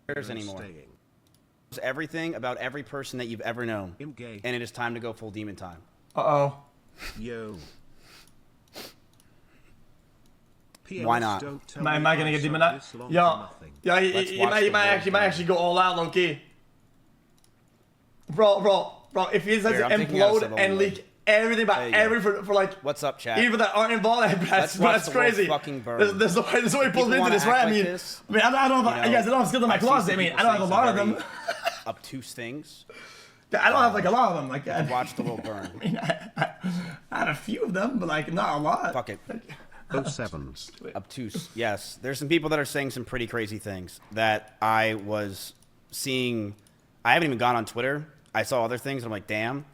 cares anymore. Everything about every person that you've ever known, and it is time to go full demon time. Uh-oh. Yo. Why not? Am I gonna get demon out? Yeah, he might actually go all out, low-key. Bro, if he doesn't implode and leak everything about for like... What's up, chat? Even that aren't involved, that's crazy. There's no way he pulls me into this, right? I mean, I don't know if I don't have skills in my closet. I mean, I don't have a lot of them. Obtuse things. I don't have like a lot of them. Like, watch the world burn. I mean, I had a few of them, but like not a lot. Fuck it. 07. Obtuse. Yes, there's some people that are saying some pretty crazy things that I was seeing. I haven't even gone on Twitter. I saw other things, and I'm like, damn.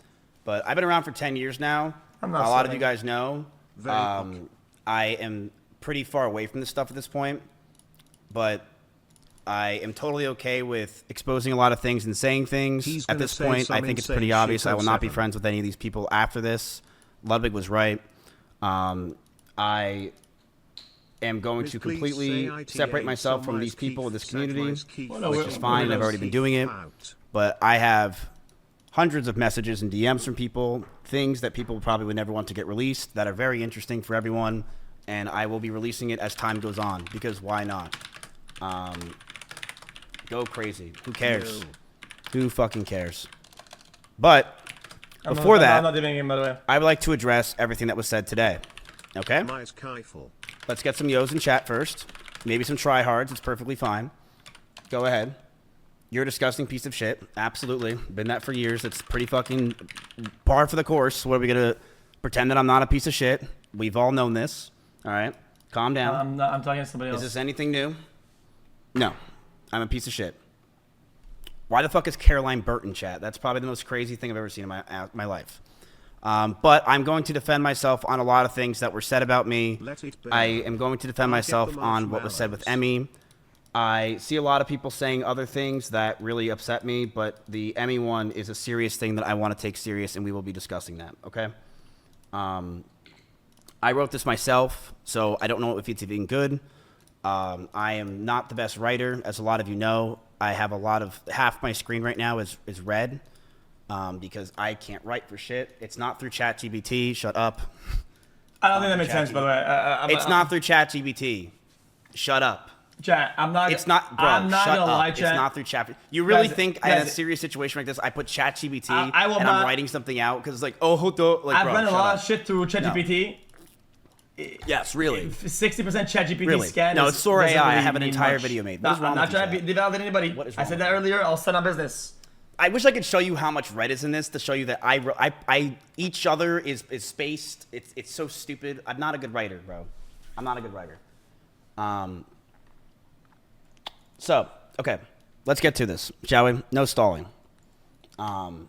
But I've been around for 10 years now. A lot of you guys know. I am pretty far away from this stuff at this point, but I am totally okay with exposing a lot of things and saying things. At this point, I think it's pretty obvious I will not be friends with any of these people after this. Ludwig was right. I am going to completely separate myself from these people in this community, which is fine. I've already been doing it. But I have hundreds of messages and DMs from people, things that people probably would never want to get released that are very interesting for everyone, and I will be releasing it as time goes on, because why not? Go crazy. Who cares? Who fucking cares? But before that, I would like to address everything that was said today. Okay? Let's get some yos in chat first. Maybe some tryhards. It's perfectly fine. Go ahead. You're a disgusting piece of shit. Absolutely. Been that for years. It's pretty fucking par for the course. What are we going to pretend that I'm not a piece of shit? We've all known this. All right? Calm down. I'm talking to somebody else. Is this anything new? No. I'm a piece of shit. Why the fuck is Caroline Burton chat? That's probably the most crazy thing I've ever seen in my life. But I'm going to defend myself on a lot of things that were said about me. I am going to defend myself on what was said with Emmy. I see a lot of people saying other things that really upset me, but the Emmy one is a serious thing that I want to take serious, and we will be discussing that, okay? I wrote this myself, so I don't know if it's even good. I am not the best writer, as a lot of you know. I have half my screen right now is red. Because I can't write for shit. It's not through ChatGPT. Shut up. I don't think that makes sense, by the way. It's not through ChatGPT. Shut up. Chat, I'm not. It's not, bro. I'm not shut gonna up. lie, Chat. It's not through Chat. You really think in a serious situation like this, I put ChatGPT and I'm writing something out because it's like, oh, hold on. Like, I've run a lot of shit through ChatGPT. No. Yes, really. 60% ChatGPT really? scan. No, it's Sora AI. Really I have an entire much. video made. I'm not trying to devalidate anybody. I said that earlier. I'll set on business. I wish I could show you how much red is in this to show you that each other is spaced. It's so stupid. I'm not a good writer, bro. I'm not a good writer. So, okay, let's get to this, shall we? No stalling. I'm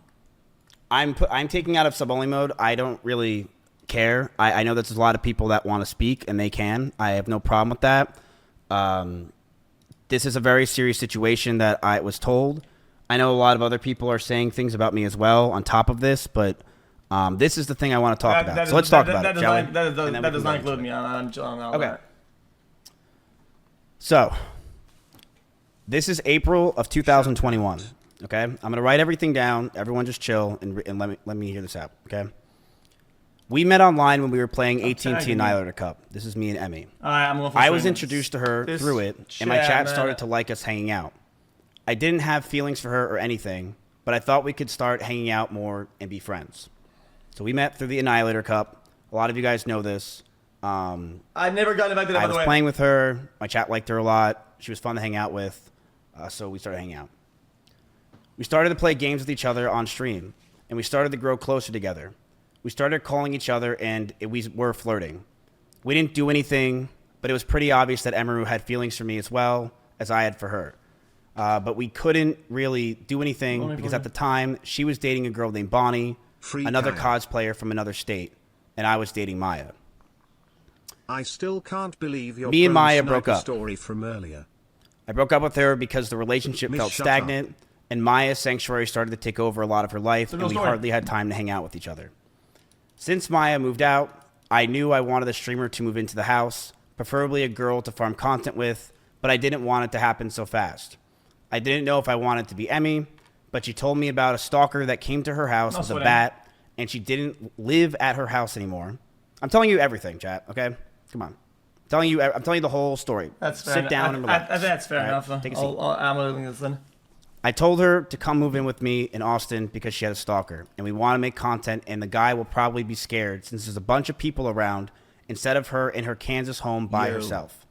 taking out of sub-only mode. I don't really care. I know there's a lot of people that want to speak, and they can. I have no problem with that. This is a very serious situation that I was told. I know a lot of other people are saying things about me as well on top of this, but this is the thing I want to talk about. So let's talk about it, shall we? That does not include me. Okay. So, this is April of 2021, okay? I'm going to write everything down. Everyone just chill and let me hear this out, okay? We met online when we were playing AT&T Annihilator Cup. This is me and Emmy. I was introduced to her through it, and my chat started to like us hanging out. I didn't have feelings for her or anything, but I thought we could start hanging out more and be friends. So we met through the Annihilator Cup. A lot of you guys know this. I never got invited, by the way. I was playing with her. My chat liked her a lot. She was fun to hang out with. So we started hanging out. We started to play games with each other on stream, and we started to grow closer together. We started calling each other, and we were flirting. We didn't do anything, but it was pretty obvious that Emiru had feelings for me as well as I had for her. But we couldn't really do anything because at the time, she was dating a girl named Bonnie, another cosplayer from another state, and I was dating Maya. I still can't believe your Me and Maya broke up. Story from earlier. I broke up with her because the relationship felt stagnant, and Maya's sanctuary started to take over a lot of her life, and we hardly had time to hang out with each other. Since Maya moved out, I knew I wanted a streamer to move into the house, preferably a girl to farm content with, but I didn't want it to happen so fast. I didn't know if I wanted to be Emmy, but she told me about a stalker that came to her house with a bat, and she didn't live at her house anymore. I'm telling you everything, chat, okay? Come on. I'm telling you the whole story. That's fair. Sit down and relax. I think that's fair enough. Take a seat. I'm going to listen. I told her to come move in with me in Austin because she had a stalker, and we want to make content, and the guy will probably be scared since there's a bunch of people around instead of her in her Kansas home by herself.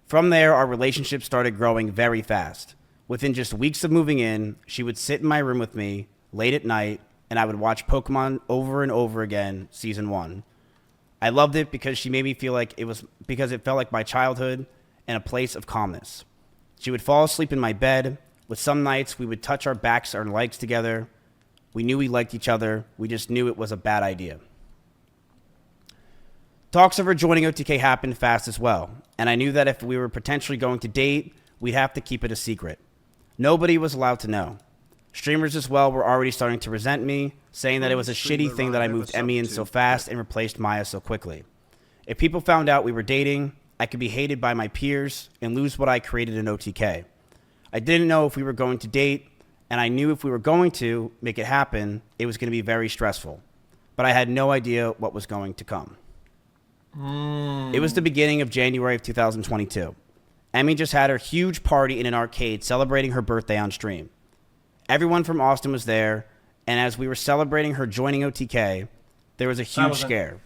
From there, our relationship started growing very fast. Within just weeks of moving in, she would sit in my room with me late at night, and I would watch Pokemon over and over again, season 1. I loved it because she made me feel like because it felt like my childhood and a place of calmness. She would fall asleep in my bed. With some nights, we would touch our backs or legs together. We knew we liked each other. We just knew it was a bad idea. Talks of her joining OTK happened fast as well, and I knew that if we were potentially going to date, we'd have to keep it a secret. Nobody was allowed to know. Streamers as well were already starting to resent me, saying that it was a shitty thing that I moved Emmy in so fast and replaced Maya so quickly. If people found out we were dating, I could be hated by my peers and lose what I created in OTK. I didn't know if we were going to date, and I knew if we were going to make it happen, it was going to be very stressful. But I had no idea what was going to come. It was the beginning of January of 2022. Emmy just had her huge party in an arcade celebrating her birthday on stream. Everyone from Austin was there, and as we were celebrating her joining OTK, there was a huge scare.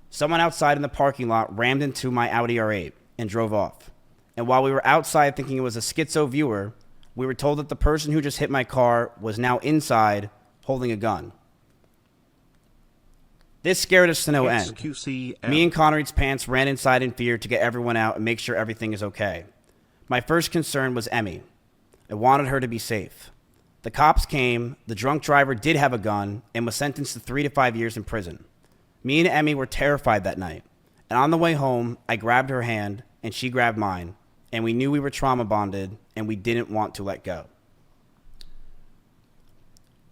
Someone outside in the parking lot rammed into my Audi R8 and drove off. And while we were outside thinking it was a schizo viewer, we were told that the person who just hit my car was now inside holding a gun. This scared us to no end. Me and Connery's pants ran inside in fear to get everyone out and make sure everything is okay. My first concern was Emmy. I wanted her to be safe. The cops came, the drunk driver did have a gun, and was sentenced to 3 to 5 years in prison. Me and Emmy were terrified that night. And on the way home, I grabbed her hand, and she grabbed mine, and we knew we were trauma bonded, and we didn't want to let go.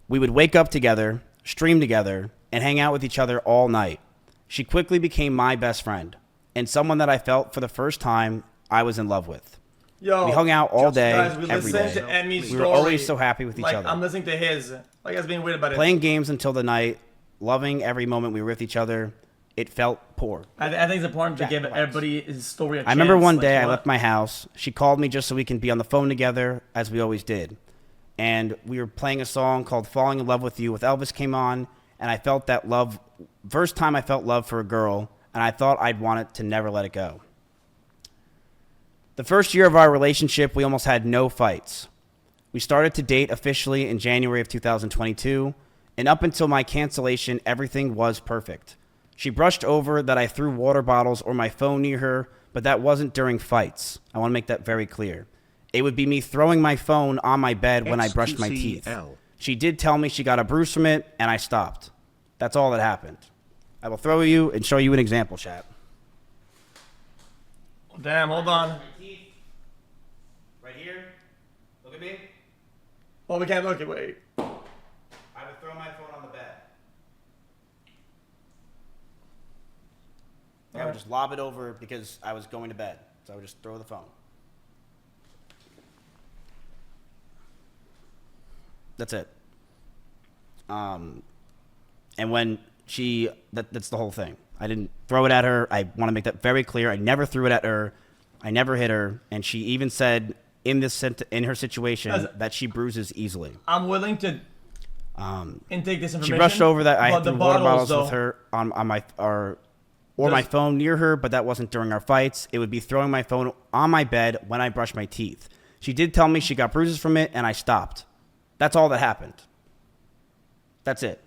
We would wake up together, stream together, and hang out with each other all night. She quickly became my best friend, and someone that I felt for the first time I was in love with. Yo, we hung out all day, guys, we every day. To Emmy's we were always so happy with each other. I'm listening to his. Like I was being weird about it. Playing games until the night, loving every moment we were with each other. It felt poor. I think it's important to give everybody his story a chance. I remember one day I left my house. She called me just so we can be on the phone together, as we always did. And we were playing a song called Falling in Love with You with Elvis came on, and I felt that love. First time I felt love for a girl, and I thought I'd want it to never let it go. The first year of our relationship, we almost had no fights. We started to date officially in January of 2022, and up until my cancellation, everything was perfect. She brushed over that I threw water bottles or my phone near her, but that wasn't during fights. I want to make that very clear. It would be me throwing my phone on my bed when I brushed my teeth. She did tell me she got a bruise from it, and I stopped. That's all that happened. I will throw you and show you an example, chat. Damn, hold on. Right here. Look at me. Oh, we can't look at wait. I would throw my phone on the bed. I would just lob it over because I was going to bed. So I would just throw the phone. That's it. And when that's the whole thing. I didn't throw it at her. I want to make that very clear. I never threw it at her. I never hit her. And she even said in her situation that she bruises easily. I'm willing to intake this information. She brushed over that I threw water bottles with her on my my phone near her, but that wasn't during our fights. It would be throwing my phone on my bed when I brushed my teeth. She did tell me she got bruises from it, and I stopped. That's all that happened. That's it.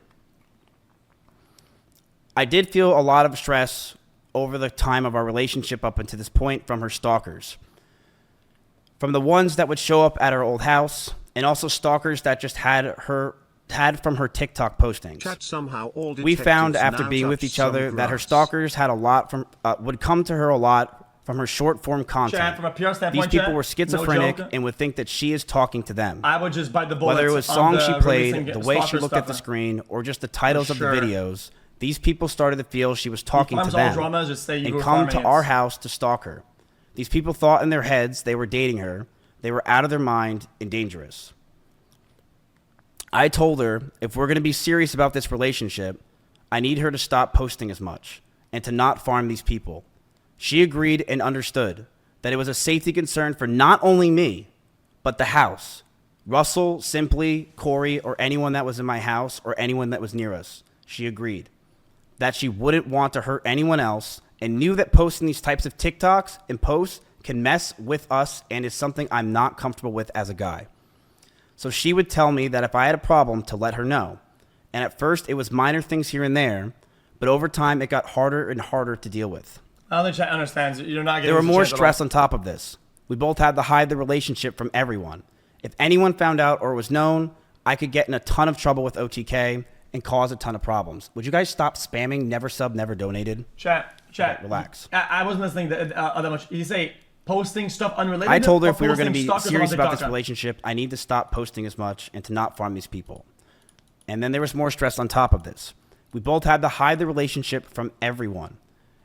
I did feel a lot of stress over the time of our relationship up until this point from her stalkers. From the ones that would show up at her old house, and also stalkers that just had from her TikTok postings. We found after being with each other that her stalkers had a lot from would come to her a lot from her short form content. Chat, from a PR standpoint, these people were schizophrenic and would think that she is talking to them. I would just bite the bullets. Whether it was songs she played, the way she looked at the screen, or just the titles of the videos, these people started to feel she was talking to them and come to our house to stalk her. These people thought in their heads they were dating her. They were out of their mind and dangerous. I told her if we're going to be serious about this relationship, I need her to stop posting as much and to not farm these people. She agreed and understood that it was a safety concern for not only me, but the house. Russell, Simply, Corey, or anyone that was in my house or anyone that was near us. She agreed that she wouldn't want to hurt anyone else and knew that posting these types of TikToks and posts can mess with us and is something I'm not comfortable with as a guy. So she would tell me that if I had a problem to let her know. And at first it was minor things here and there, but over time it got harder and harder to deal with. I don't think Chat understands. You're not getting. There were more stress on top of this. We both had to hide the relationship from everyone. If anyone found out or was known, I could get in a ton of trouble with OTK and cause a ton of problems. Would you guys stop spamming never sub, never donated? Chat. Okay, relax. I wasn't listening that much. You say posting stuff unrelated? I told her if we were going to be serious about this relationship, I need to stop posting as much and to not farm these people. And then there was more stress on top of this. We both had to hide the relationship from everyone.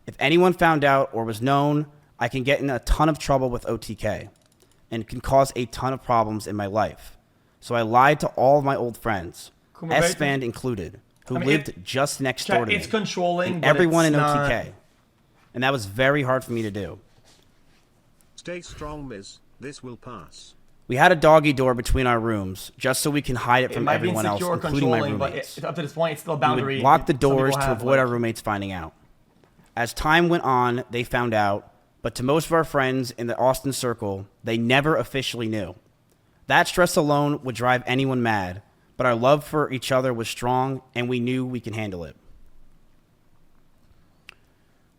If anyone found out or was known, I can get in a ton of trouble with OTK and can cause a ton of problems in my life. So I lied to all of my old friends, S-Band included, who lived just next door to me. It's controlling, and everyone in OTK. And that was very hard for me to do. Stay strong, Miz. This will pass. We had a doggy door between our rooms just so we can hide it from everyone else, including my roommates. But up to this point, it's still a boundary. We would lock the doors to avoid our roommates finding out. As time went on, they found out, but to most of our friends in the Austin circle, they never officially knew. That stress alone would drive anyone mad, but our love for each other was strong, and we knew we could handle it.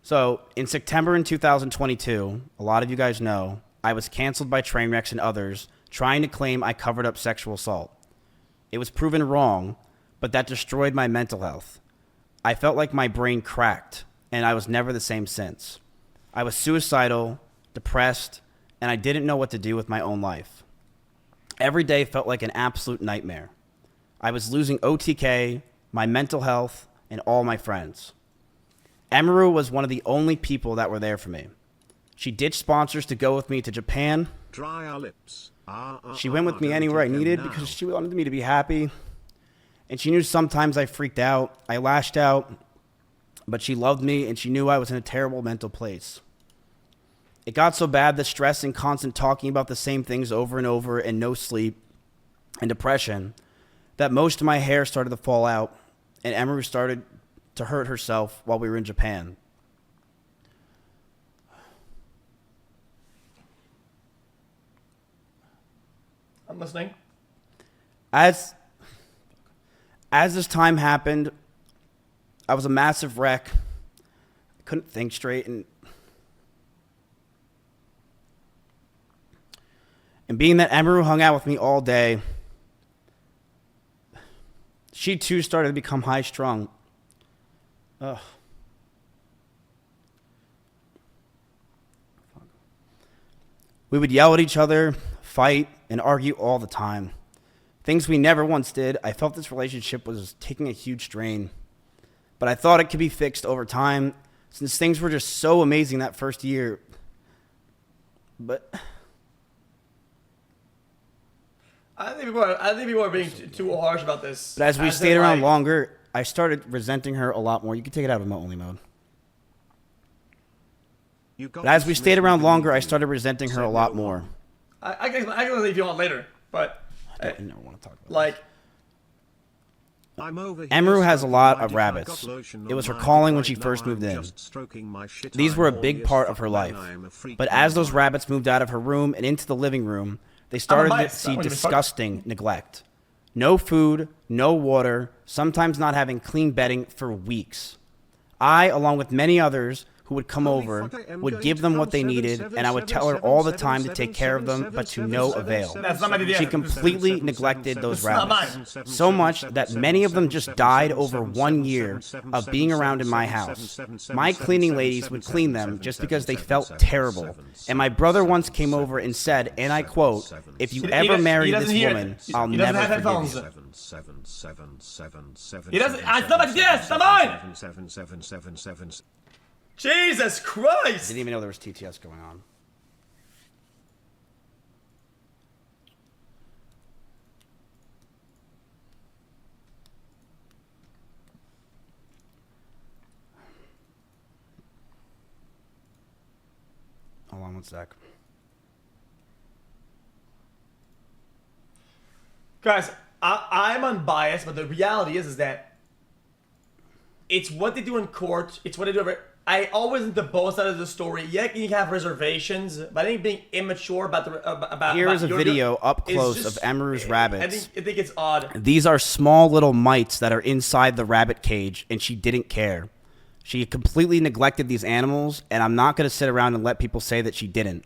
So, in September in 2022, a lot of you guys know, I was canceled by Trainwrecks and others trying to claim I covered up sexual assault. It was proven wrong, but that destroyed my mental health. I felt like my brain cracked, and I was never the same since. I was suicidal, depressed, and I didn't know what to do with my own life. Every day felt like an absolute nightmare. I was losing OTK, my mental health, and all my friends. Emiru was one of the only people that were there for me. She ditched sponsors to go with me to Japan. Dry our lips. She went with me anywhere I needed because she wanted me to be happy. And she knew sometimes I freaked out. I lashed out. But she loved me and she knew I was in a terrible mental place. It got so bad that stress and constant talking about the same things over and over and no sleep and depression that most of my hair started to fall out and Emiru started to hurt herself while we were in Japan. I'm listening. As this time happened, I was a massive wreck. I couldn't think straight, and being that Emiru hung out with me all day, she too started to become high-strung. Ugh. We would yell at each other, fight, and argue all the time. Things we never once did. I felt this relationship was taking a huge strain. But I thought it could be fixed over time since things were just so amazing that first year. But I think people are being too harsh about this. But as we stayed around longer, I started resenting her a lot more. You can take it out of remote only mode. But as we stayed around longer, I started resenting her a lot more. I can leave if you want later, but I never want to talk about like. Emiru has a lot of rabbits. It was her calling when she first moved in. These were a big part of her life. But as those rabbits moved out of her room and into the living room, they started to see disgusting neglect. No food, no water, sometimes not having clean bedding for weeks. I, along with many others who would come over, would give them what they needed, and I would tell her all the time to take care of them, but to no avail. She completely neglected those rabbits, so much that many of them just died over 1 year of being around in my house. My cleaning ladies would clean them just because they felt terrible, and my brother once came over and said, and I quote, "If you ever marry this woman, I'll never forgive you." He doesn't. I still like yes, come on. Jesus Christ! Didn't even know there was TTS going on. One sec. Guys, I'm unbiased, but the reality is that it's what they do in court. It's what they do. I always think the both sides of the story. Yeah, you can have reservations, but I think being immature about the Here's a video up close of Emiru's rabbits. I think it's odd. These are small little mites that are inside the rabbit cage, and she didn't care. She completely neglected these animals, and I'm not going to sit around and let people say that she didn't.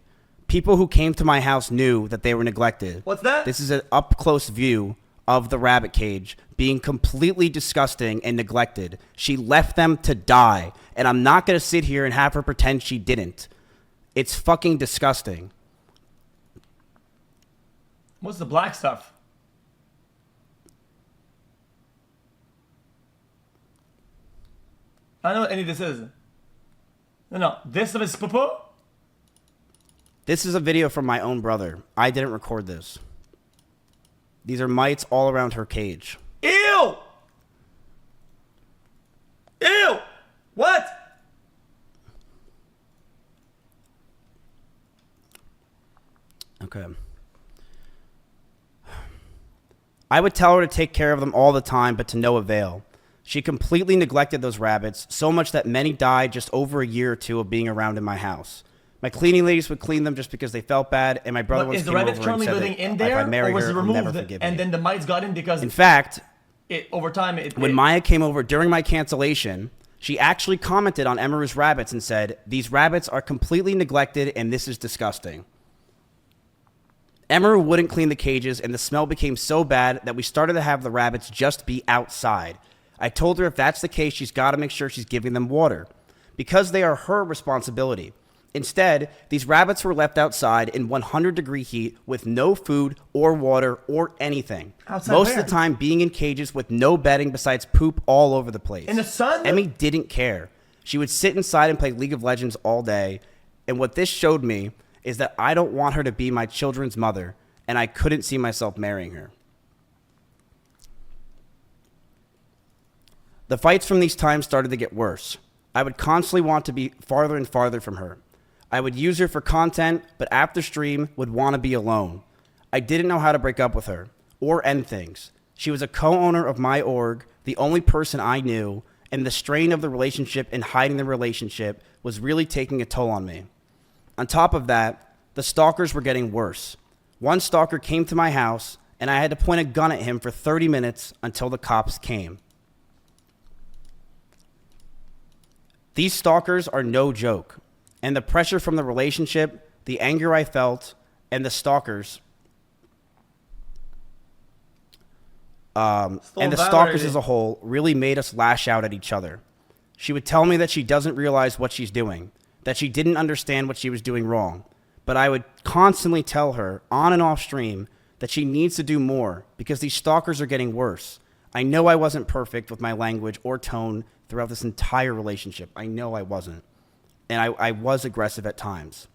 People who came to my house knew that they were neglected. What's that? This is an up-close view of the rabbit cage being completely disgusting and neglected. She left them to die, and I'm not going to sit here and have her pretend she didn't. It's fucking disgusting. What's the black stuff? I don't know what any of this is. No. This stuff is poo-poo? This is a video from my own brother. I didn't record this. These are mites all around her cage. Ew! Ew! What? Okay. I would tell her to take care of them all the time, but to no avail. She completely neglected those rabbits, so much that many died just over a year or two of being around in my house. My cleaning ladies would clean them just because they felt bad, and my brother once came over and said that if I marry her, he'll never forgive me. And then the mites got in because in fact, over time, when Maya came over during my cancellation, she actually commented on Emiru's rabbits and said, "These rabbits are completely neglected, and this is disgusting." Emiru wouldn't clean the cages, and the smell became so bad that we started to have the rabbits just be outside. I told her if that's the case, she's got to make sure she's giving them water, because they are her responsibility. Instead, these rabbits were left outside in 100-degree heat with no food or water or anything. Outside Most where? of the time being in cages with no bedding besides poop all over the place. In the sun? Emmy didn't care. She would sit inside and play League of Legends all day. And what this showed me is that I don't want her to be my children's mother, and I couldn't see myself marrying her. The fights from these times started to get worse. I would constantly want to be farther and farther from her. I would use her for content, but after stream would want to be alone. I didn't know how to break up with her or end things. She was a co-owner of my org, the only person I knew, and the strain of the relationship and hiding the relationship was really taking a toll on me. On top of that, the stalkers were getting worse. One stalker came to my house, and I had to point a gun at him for 30 minutes until the cops came. These stalkers are no joke. And the pressure from the relationship, the anger I felt, and the stalkers, as a whole really made us lash out at each other. She would tell me that she doesn't realize what she's doing, that she didn't understand what she was doing wrong. But I would constantly tell her, on and off stream, that she needs to do more because these stalkers are getting worse. I know I wasn't perfect with my language or tone throughout this entire relationship. I know I wasn't. And I was aggressive at times.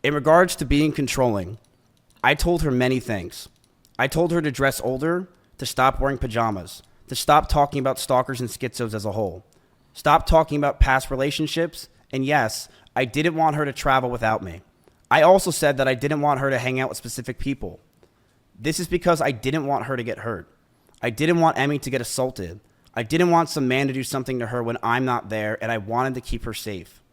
In regards to being controlling, I told her many things. I told her to dress older, to stop wearing pajamas, to stop talking about stalkers and schizos as a whole, stop talking about past relationships, and yes, I didn't want her to travel without me. I also said that I didn't want her to hang out with specific people. This is because I didn't want her to get hurt. I didn't want Emmy to get assaulted. I didn't want some man to do something to her when I'm not there, and I wanted to keep her safe.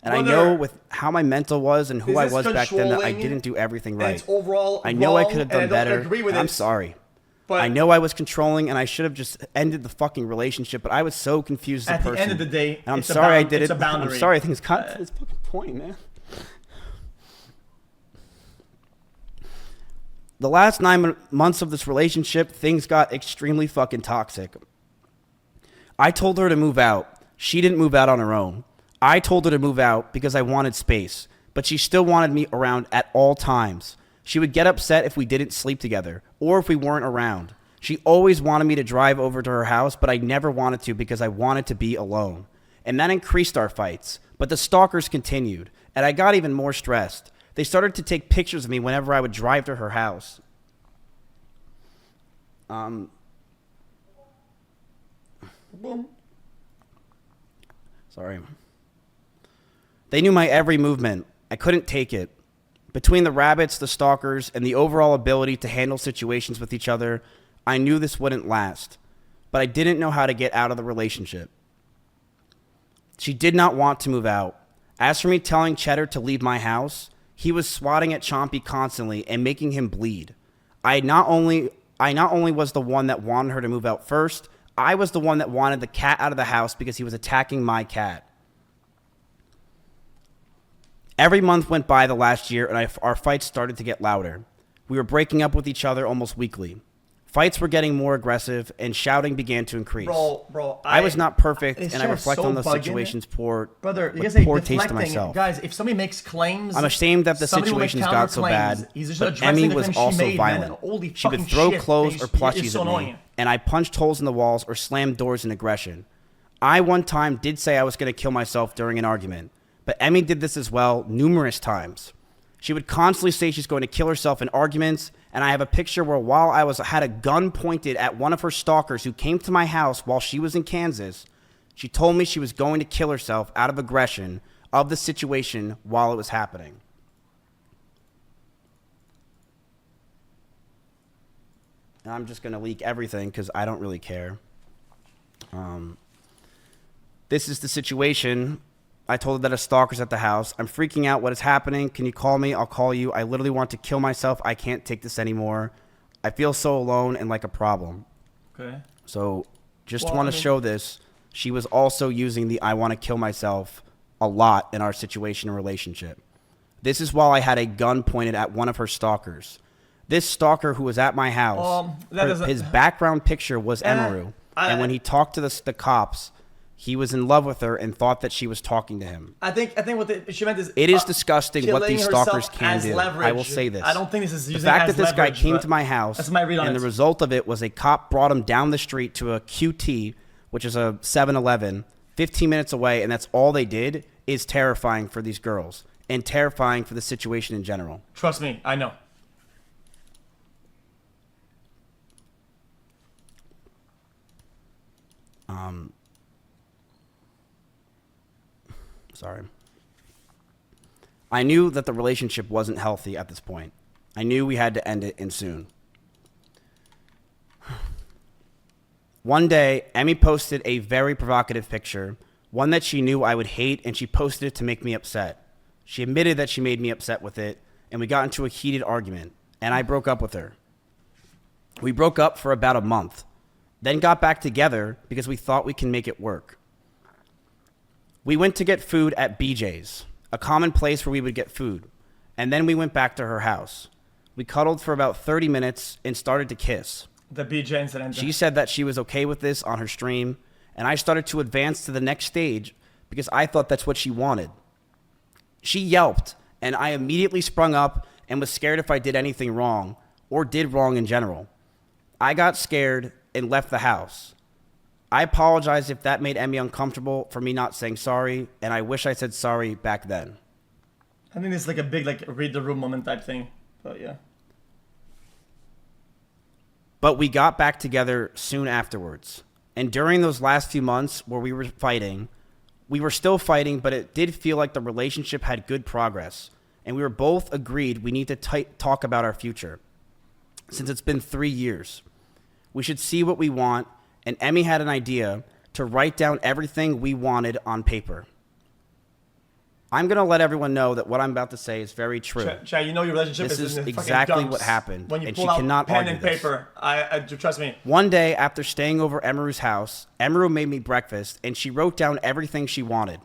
And I know with how my mental was and who I was back then that I didn't do everything right. It's overall I know wrong, I could have done better. I'm sorry. But I know I was controlling, and I should have just ended the fucking relationship, but I was so confused as a person. At the end of the day, and I'm sorry I did it. I'm sorry things got to this fucking point, man. The last 9 months of this relationship, things got extremely fucking toxic. I told her to move out. She didn't move out on her own. I told her to move out because I wanted space, but she still wanted me around at all times. She would get upset if we didn't sleep together or if we weren't around. She always wanted me to drive over to her house, but I never wanted to because I wanted to be alone. And that increased our fights, but the stalkers continued, and I got even more stressed. They started to take pictures of me whenever I would drive to her house. Sorry. They knew my every movement. I couldn't take it. Between the rabbits, the stalkers, and the overall ability to handle situations with each other, I knew this wouldn't last. But I didn't know how to get out of the relationship. She did not want to move out. As for me telling Cheddar to leave my house, he was swatting at Chompy constantly and making him bleed. I not only was the one that wanted her to move out first, I was the one that wanted the cat out of the house because he was attacking my cat. Every month went by the last year, and our fights started to get louder. We were breaking up with each other almost weekly. Fights were getting more aggressive, and shouting began to increase. Bro, I was not perfect, it's and I just reflect so on those bugging. situations Brother, you with guys poor say taste to deflecting. myself. Guys, if somebody makes claims, I'm ashamed that the somebody will make situations got so counterclaims. bad, He's just but addressing Emmy the was claims she also made, violent. man. Holy She would fucking throw shit. clothes or It's plushies so at me, annoying. and I punched holes in the walls or slammed doors in aggression. I one time did say I was going to kill myself during an argument, but Emmy did this as well numerous times. She would constantly say she's going to kill herself in arguments, and I have a picture where while I had a gun pointed at one of her stalkers who came to my house while she was in Kansas, she told me she was going to kill herself out of aggression of the situation while it was happening. And I'm just going to leak everything because I don't really care. This is the situation. I told her that a stalker's at the house. I'm freaking out. What is happening? Can you call me? I'll call you. I literally want to kill myself. I can't take this anymore. I feel so alone and like a problem. Okay. So just want to show this. She was also using the I want to kill myself a lot in our situation and relationship. This is while I had a gun pointed at one of her stalkers. This stalker who was at my house, his background picture was Emiru. And when he talked to the cops, he was in love with her and thought that she was talking to him. I think what she meant is it is disgusting what killing these stalkers herself can as do. leverage. I will say this. I don't think this is using the fact as that this guy leverage, came but to my house that's my read on and it. the result of it was a cop brought him down the street to a QT, which is a 7-Eleven, 15 minutes away, and that's all they did, is terrifying for these girls and terrifying for the situation in general. Trust me, I know. Sorry. I knew that the relationship wasn't healthy at this point. I knew we had to end it and soon. One day, Emmy posted a very provocative picture, one that she knew I would hate, and she posted it to make me upset. She admitted that she made me upset with it, and we got into a heated argument, and I broke up with her. We broke up for about a month, then got back together because we thought we can make it work. We went to get food at BJ's, a common place where we would get food, and then we went back to her house. We cuddled for about 30 minutes and started to kiss. The BJ incident. She said that she was okay with this on her stream, and I started to advance to the next stage because I thought that's what she wanted. She yelped, and I immediately sprung up and was scared if I did anything wrong, or did wrong in general. I got scared and left the house. I apologize if that made Emmy uncomfortable for me not saying sorry, and I wish I said sorry back then. I think this is like a big read the room moment type thing, but yeah. But we got back together soon afterwards. And during those last few months where we were fighting, we were still fighting, but it did feel like the relationship had good progress. And we were both agreed we need to talk about our future. Since it's been 3 years. We should see what we want, and Emmy had an idea to write down everything we wanted on paper. I'm going to let everyone know that what I'm about to say is very true. Chad, you know your relationship This is in the exactly fucking dumps what happened, when you and pull she out cannot pen argue and this. paper. I trust me. One day, after staying over Emiru's house, Emiru made me breakfast, and she wrote down everything she wanted.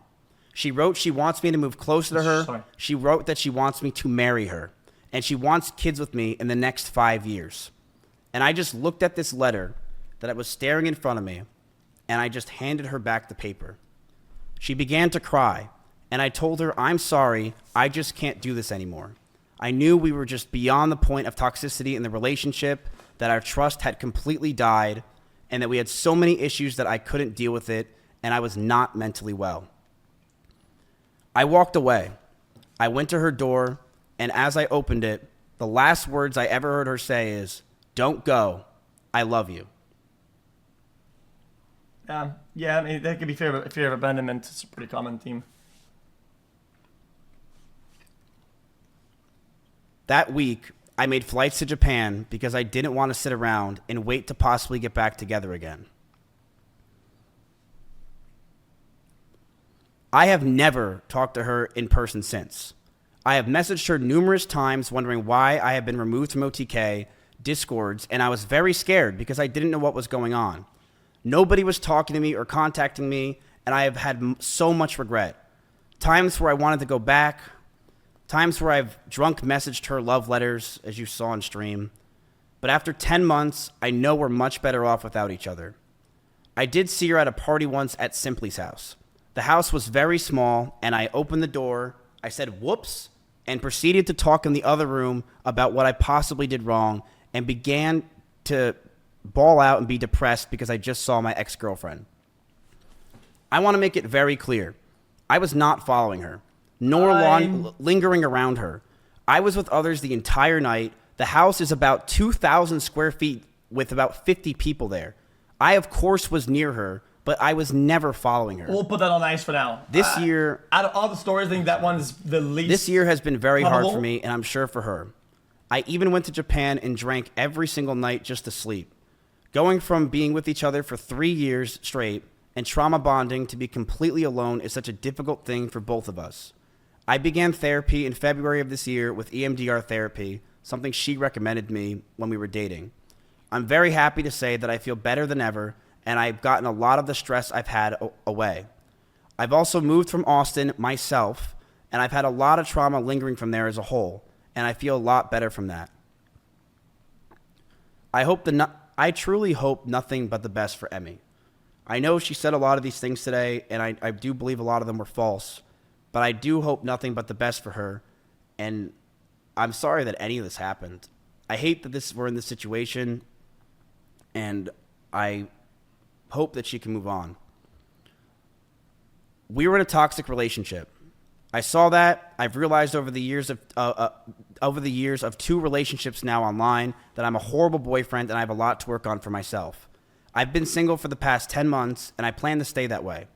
She wrote she wants me to move closer to her. Sorry. She wrote that she wants me to marry her, and she wants kids with me in the next 5 years. And I just looked at this letter that I was staring in front of me, and I just handed her back the paper. She began to cry, and I told her, I'm sorry, I just can't do this anymore. I knew we were just beyond the point of toxicity in the relationship, that our trust had completely died, and that we had so many issues that I couldn't deal with it, and I was not mentally well. I walked away. I went to her door, and as I opened it, the last words I ever heard her say is, "Don't go. I love you." Yeah, I mean, that could be fear of abandonment. It's a pretty common theme. That week, I made flights to Japan because I didn't want to sit around and wait to possibly get back together again. I have never talked to her in person since. I have messaged her numerous times wondering why I have been removed from OTK, Discords, and I was very scared because I didn't know what was going on. Nobody was talking to me or contacting me, and I have had so much regret. Times where I wanted to go back, times where I've drunk messaged her love letters, as you saw on stream. But after 10 months, I know we're much better off without each other. I did see her at a party once at Simply's house. The house was very small, and I opened the door, I said whoops, and proceeded to talk in the other room about what I possibly did wrong, and began to bawl out and be depressed because I just saw my ex-girlfriend. I want to make it very clear. I was not following her, nor lingering around her. I was with others the entire night. The house is about 2,000 square feet with about 50 people there. I, of course, was near her, but I was never following her. We'll put that on ice for now. This year... Out of all the stories, I think that one's the least... This year has been very probable. hard for me, and I'm sure for her. I even went to Japan and drank every single night just to sleep. Going from being with each other for 3 years straight and trauma bonding to be completely alone is such a difficult thing for both of us. I began therapy in February of this year with EMDR therapy, something she recommended me when we were dating. I'm very happy to say that I feel better than ever, and I've gotten a lot of the stress I've had away. I've also moved from Austin myself, and I've had a lot of trauma lingering from there as a whole, and I feel a lot better from that. I truly hope nothing but the best for Emmy. I know she said a lot of these things today, and I do believe a lot of them were false, but I do hope nothing but the best for her, and I'm sorry that any of this happened. I hate that we're in this situation, and I hope that she can move on. We were in a toxic relationship. I saw that. I've realized over the years of 2 relationships now online that I'm a horrible boyfriend and I have a lot to work on for myself. I've been single for the past 10 months and I plan to stay that way.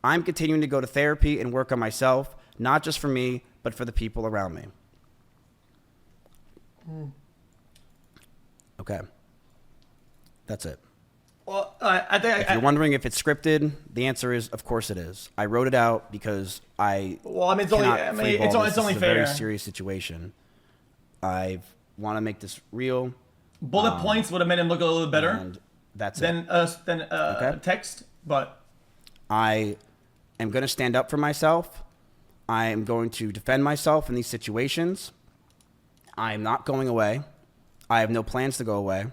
I'm continuing to go to therapy and work on myself, not just for me, but for the people around me. Okay. That's it. Well, I think... If you're wondering if it's scripted, the answer is, of course it is. I wrote it out because I it's only a fair. very serious situation. I want to make this real. Bullet points would have made him look a little better. And that's than Okay. Text, but... I am going to stand up for myself. I am going to defend myself in these situations. I am not going away. I have no plans to go away.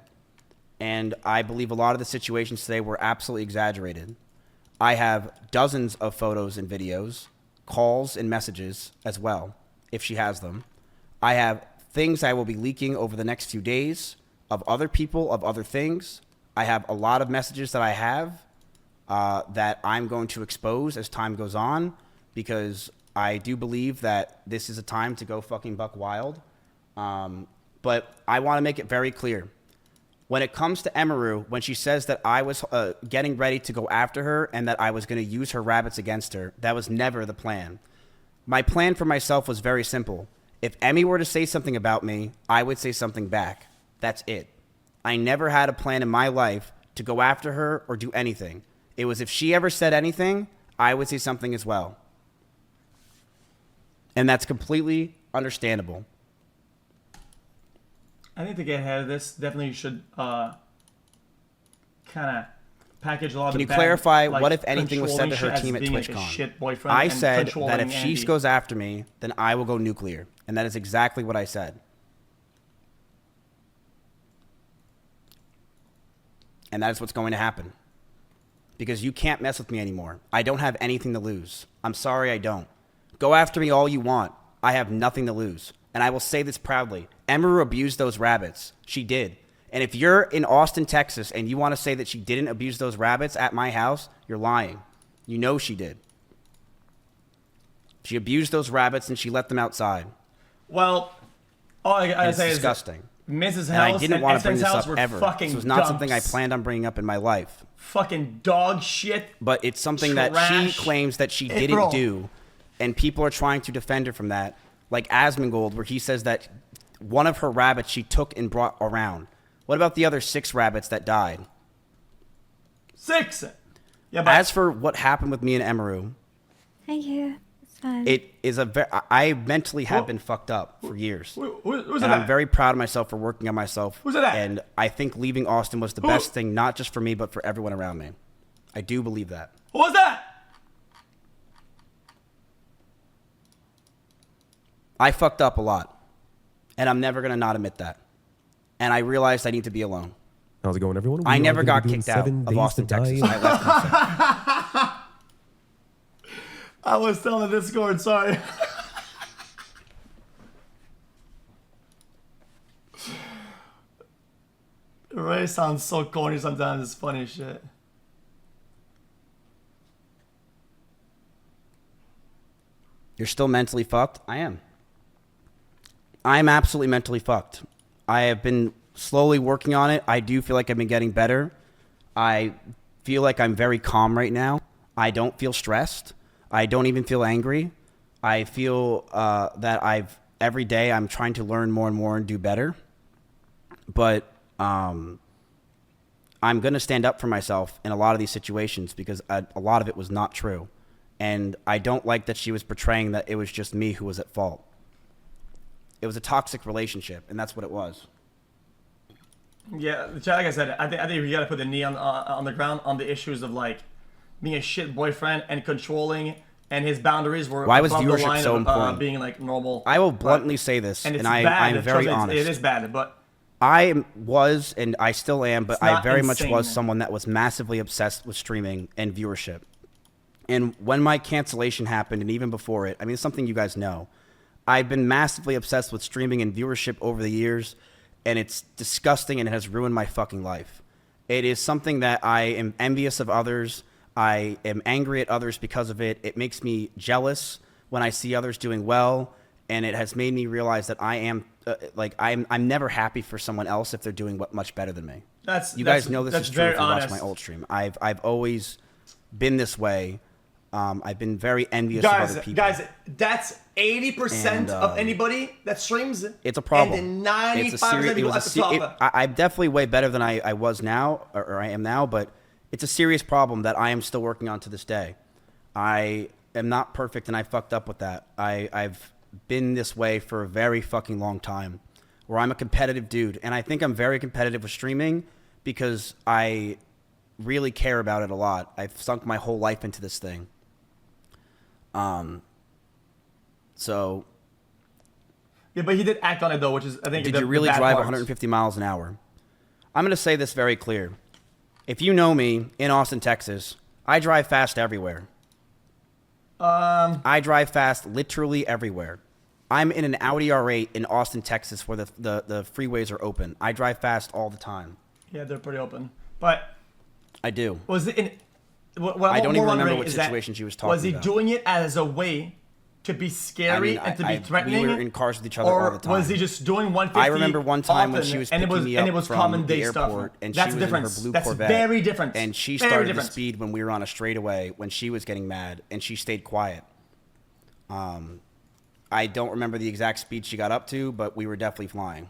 And I believe a lot of the situations today were absolutely exaggerated. I have dozens of photos and videos, calls and messages as well, if she has them. I have things I will be leaking over the next few days of other people, of other things. I have a lot of messages that I have that I'm going to expose as time goes on, because I do believe that this is a time to go fucking buck wild. But I want to make it very clear. When it comes to Emiru, when she says that I was getting ready to go after her and that I was going to use her rabbits against her, that was never the plan. My plan for myself was very simple. If Emmy were to say something about me, I would say something back. That's it. I never had a plan in my life to go after her or do anything. It was if she ever said anything, I would say something as well. And that's completely understandable. I think to get ahead of this, definitely you should kind of package a lot of Can you bad, clarify like, what, if anything, was said to her controlling team at shit as being, like, a TwitchCon? shit boyfriend I and said that controlling if she Andy. goes after me, then I will go nuclear. And that is exactly what I said. And that is what's going to happen. Because you can't mess with me anymore. I don't have anything to lose. I'm sorry, I don't. Go after me all you want. I have nothing to lose. And I will say this proudly. Emiru abused those rabbits. She did. And if you're in Austin, Texas, and you want to say that she didn't abuse those rabbits at my house, you're lying. You know she did. She abused those rabbits and she let them outside. Well, all I gotta It's say disgusting. is Mrs. And I House didn't and want to bring SN's this house up were ever. fucking This was not something I dumps. planned on bringing up in my life. Fucking dog shit. But it's something that Trash. she claims that she April. didn't do. And people are trying to defend her from that. Like Asmongold, where he says that one of her rabbits she took and brought around. What about the other 6 rabbits that died? 6. Yeah, but As for what happened with me and Emiru, Thank you. It's fine. it is I mentally have been fucked up for years. who's And that? I'm very proud of myself for working on myself. Who's that? And I think leaving Austin was the best thing, not just for me, but for everyone around me. I do believe that. Who was that? I fucked up a lot. And I'm never going to not admit that. And I realized I need to be alone. How's it going, everyone? I We never are gonna got be doing kicked out 7 of Days Austin, to Die. Texas. I left myself. I was telling the Discord, sorry. Ray sounds so corny sometimes, it's funny as shit. You're still mentally fucked? I am. I'm absolutely mentally fucked. I have been slowly working on it. I do feel like I've been getting better. I feel like I'm very calm right now. I don't feel stressed. I don't even feel angry. I feel that every day I'm trying to learn more and more and do better. But I'm going to stand up for myself in a lot of these situations because a lot of it was not true. And I don't like that she was portraying that it was just me who was at fault. It was a toxic relationship, and that's what it was. Yeah, like I said, I think we gotta put the knee on the ground on the issues of like being a shit boyfriend and controlling, and his boundaries were Why was above the viewership line so of important? being like normal. I will bluntly say this, and and it's I'm bad. very Trust me, honest. It is bad, but I was, and I still am, but It's I not very much insane. was someone that was massively obsessed with streaming and viewership. And when my cancellation happened, and even before it, I mean, it's something you guys know. I've been massively obsessed with streaming and viewership over the years, and it's disgusting, and it has ruined my fucking life. It is something that I am envious of others. I am angry at others because of it. It makes me jealous when I see others doing well, and it has made me realize that I am I'm never happy for someone else if they're doing much better than me. You guys know this is true if you watch my old stream. I've always been this way. I've been very envious of other people. Guys, that's 80% of anybody that streams. It's a problem. And then 95% of people at the top. I'm definitely way better than I was now, or I am now, but it's a serious problem that I am still working on to this day. I am not perfect, and I fucked up with that. I've been this way for a very fucking long time, where I'm a competitive dude, and I think I'm very competitive with streaming because I really care about it a lot. I've sunk my whole life into this thing. So Yeah, but he did act on it though, which is I think. did the you really bad drive part. 150 miles an hour? I'm going to say this very clear. If you know me in Austin, Texas, I drive fast everywhere. I drive fast literally everywhere. I'm in an Audi R8 in Austin, Texas, where the freeways are open. I drive fast all the time. Yeah, they're pretty open. But I do. was it in? What I don't I'm even more remember wondering what is that, situation she was talking Was he about. doing it as a way to be scary and to be threatening? We were in cars with each other or all the time. was he just doing 150? I remember one time when often, she was and it picking was me and up it was from common the day airport, stuff. and That's she the was in her difference. blue That's Corvette, very different. and she Very started different. to speed when we were on a straightaway when she was getting mad, and she stayed quiet. I don't remember the exact speed she got up to, but we were definitely flying.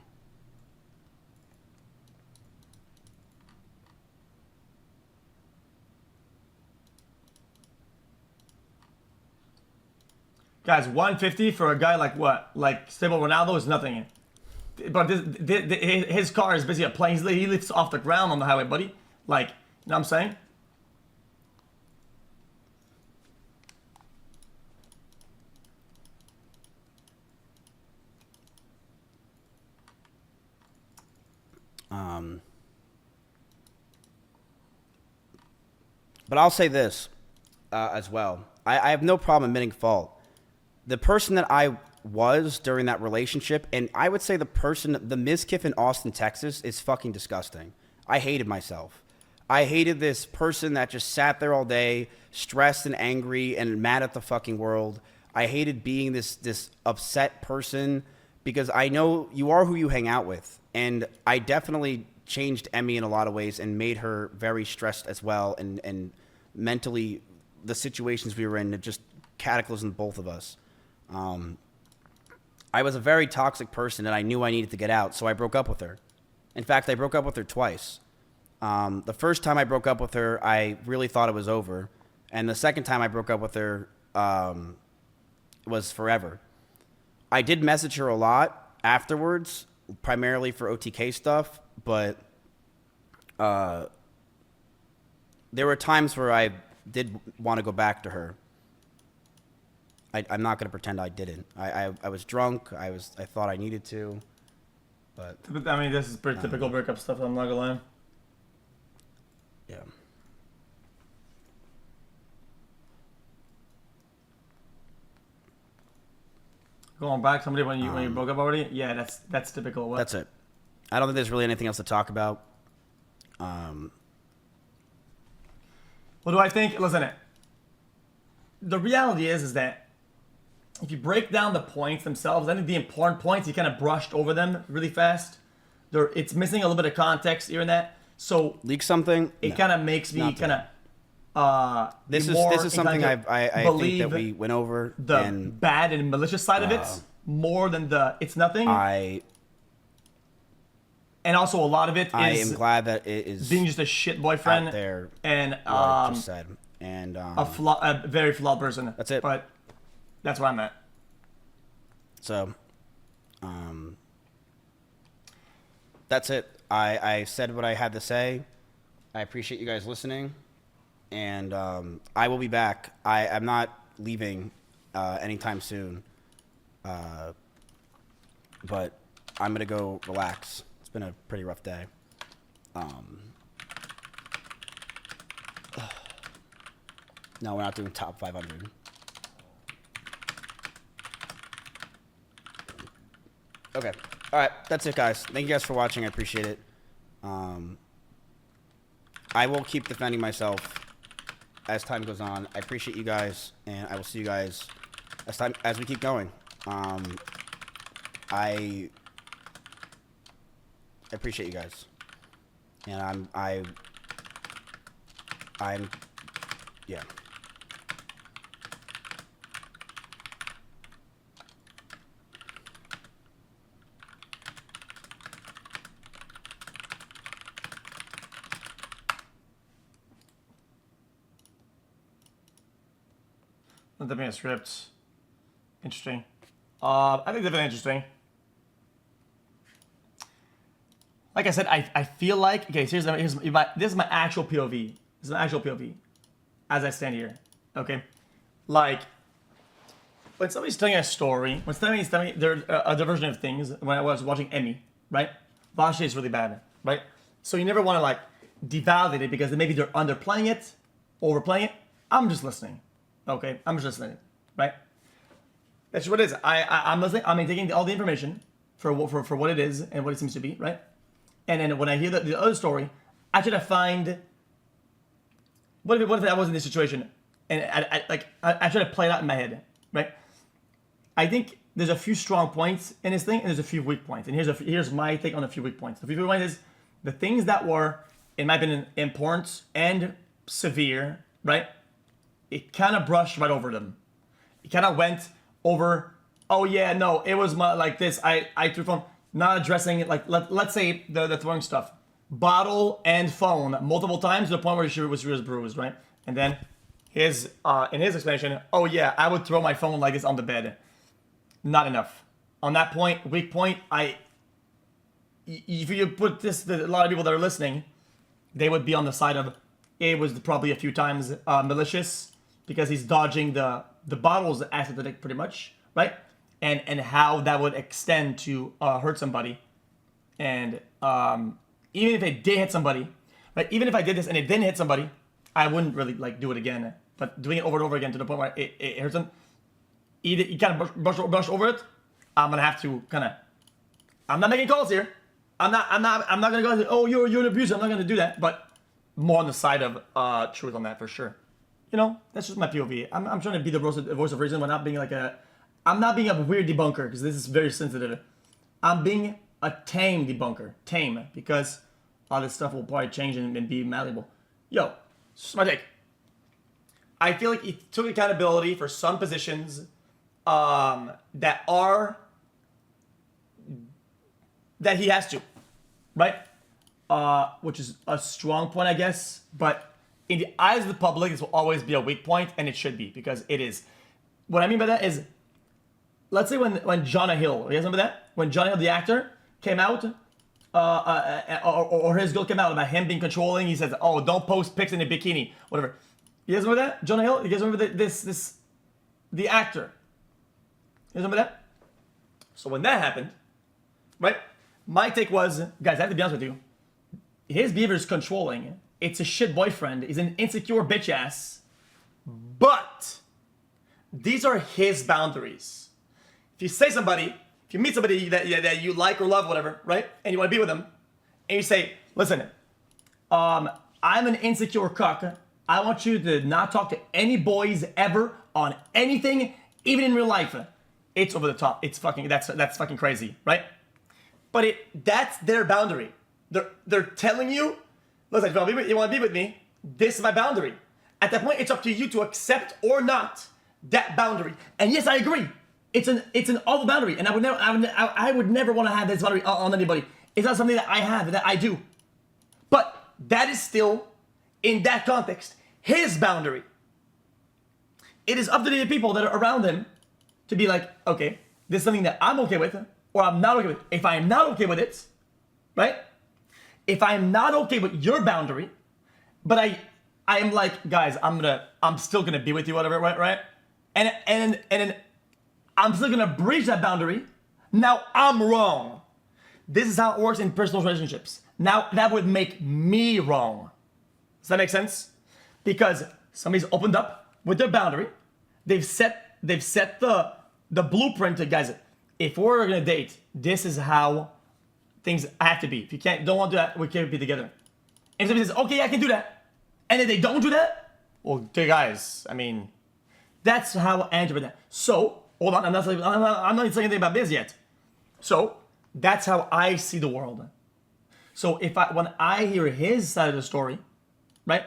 Guys, 150 for a guy like what? Like Stable Ronaldo is nothing. But his car is basically a plane. He lifts off the ground on the highway, buddy. Like, you know what I'm saying? But I'll say this as well. I have no problem admitting fault. The person that I was during that relationship, and I would say the Mizkif in Austin, Texas, is fucking disgusting. I hated myself. I hated this person that just sat there all day, stressed and angry and mad at the fucking world. I hated being this upset person because I know you are who you hang out with. And I definitely changed Emmy in a lot of ways and made her very stressed as well. And mentally, the situations we were in, it just cataclysmed both of us. I was a very toxic person, and I knew I needed to get out, so I broke up with her. In fact, I broke up with her twice. The first time I broke up with her, I really thought it was over. And the second time I broke up with her was forever. I did message her a lot afterwards, primarily for OTK stuff, but there were times where I did want to go back to her. I'm not going to pretend I didn't. I was drunk. I thought I needed to, but I mean, this is pretty typical breakup stuff. I'm not gonna lie. yeah. Going back, somebody when you broke up already? Yeah, that's typical. What? That's it. I don't think there's really anything else to talk about. What do I think? Listen, the reality is that if you break down the points themselves, I think the important points, you kind of brushed over them really fast. It's missing a little bit of context here and that. So Leak something? it No. kind of makes me Not kind of This is something I think that we went over. the And bad and malicious side of it more than the it's nothing. I And also a lot of it is am glad that it is being just a shit boyfriend out there. and What I just said. And a very flawed person. That's it. But that's where I'm at. so, that's it. I said what I had to say. I appreciate you guys listening, and I will be back. I'm not leaving anytime soon, but I'm gonna go relax. It's been a pretty rough day. No, we're not doing top 500. Okay. All right. That's it, guys. Thank you guys for watching. I appreciate it. I will keep defending myself as time goes on. I appreciate you guys, and I will see you guys as we keep going. I appreciate you guys, and I'm yeah. Definitely a script. Interesting. I think definitely interesting. Like I said, I feel like okay. So this is my actual POV. This is my actual POV, as I stand here. Okay, like when somebody's telling a story, when somebody's telling me there's a diversion of things. When I was watching Emmy, right? Vache is really bad, right? So you never want to like devalidate it because maybe they're underplaying it, overplaying it. I'm just listening. Okay, I'm just listening, right? That's what it is. I'm listening. I'm taking all the information for what it is and what it seems to be, right? And then when I hear the other story, I try to find what if I was in this situation, and I try to play it out in my head, right? I think there's a few strong points in this thing, and there's a few weak points. And here's my take on a few weak points. The few weak points is the things that were, in my opinion, important and severe, right? It kind of brushed right over them. It kind of went over, oh yeah, no, it was like this. I threw phone, not addressing it. Like, let's say the throwing stuff. Bottle and phone multiple times to the point where she was bruised, right? And then in his explanation, oh yeah, I would throw my phone like this on the bed. Not enough. On that point, weak point, if you put this, a lot of people that are listening, they would be on the side of, it was probably a few times malicious, because he's dodging the bottles aesthetic pretty much, right? And how that would extend to hurt somebody. And even if it did hit somebody, right? Even if I did this and it didn't hit somebody, I wouldn't really like do it again. But doing it over and over again to the point where it hurts them, either you kind of brush over it. I'm gonna have to kind of. I'm not making calls here. I'm not gonna go. Oh, you're an abuser. I'm not gonna do that. But more on the side of truth on that for sure. You know, that's just my POV. I'm trying to be the voice of reason. We're not being like I'm not being a weird debunker because this is very sensitive. I'm being a tame debunker. Tame, because all this stuff will probably change and be malleable. Yo, this is my take. I feel like he took accountability for some positions that are that he has to, right? Which is a strong point, I guess. But in the eyes of the public, this will always be a weak point, and it should be because it is. What I mean by that is, let's say when Jonah Hill, you guys remember that? When Jonah Hill, the actor, came out, or his girl came out about him being controlling. He says, "Oh, don't post pics in a bikini, whatever." You guys remember that? Jonah Hill. You guys remember the actor? You guys remember that? So when that happened, right? My take was, guys, I have to be honest with you. His behavior is controlling. It's a shit boyfriend. He's an insecure bitch ass. But these are his boundaries. If you say somebody, if you meet somebody that you like or love, whatever, right? And you want to be with them, and you say, listen, I'm an insecure cuck. I want you to not talk to any boys ever on anything, even in real life. It's over the top. It's fucking, that's fucking crazy, right? But that's their boundary. They're telling you, listen, if you want to be with me, this is my boundary. At that point, it's up to you to accept or not that boundary. And yes, I agree. It's an awful boundary, and I would never want to have this boundary on anybody. It's not something that I have, that I do. But that is still, in that context, his boundary. It is up to the people that are around him to be like, okay, this is something that I'm okay with, or I'm not okay with. If I'm not okay with it, right? If I'm not okay with your boundary, but I am like, guys, I'm still gonna be with you, whatever, right? And then I'm still gonna breach that boundary. Now I'm wrong. This is how it works in personal relationships. Now that would make me wrong. Does that make sense? Because somebody's opened up with their boundary. They've set the blueprint to, guys, if we're gonna date, this is how things have to be. If you don't want to do that, we can't be together. And somebody says, okay, I can do that. And then they don't do that, well, guys, I mean, that's how I interpret that. So, hold on, I'm not saying anything about this yet. So, that's how I see the world. So when I hear his side of the story, right,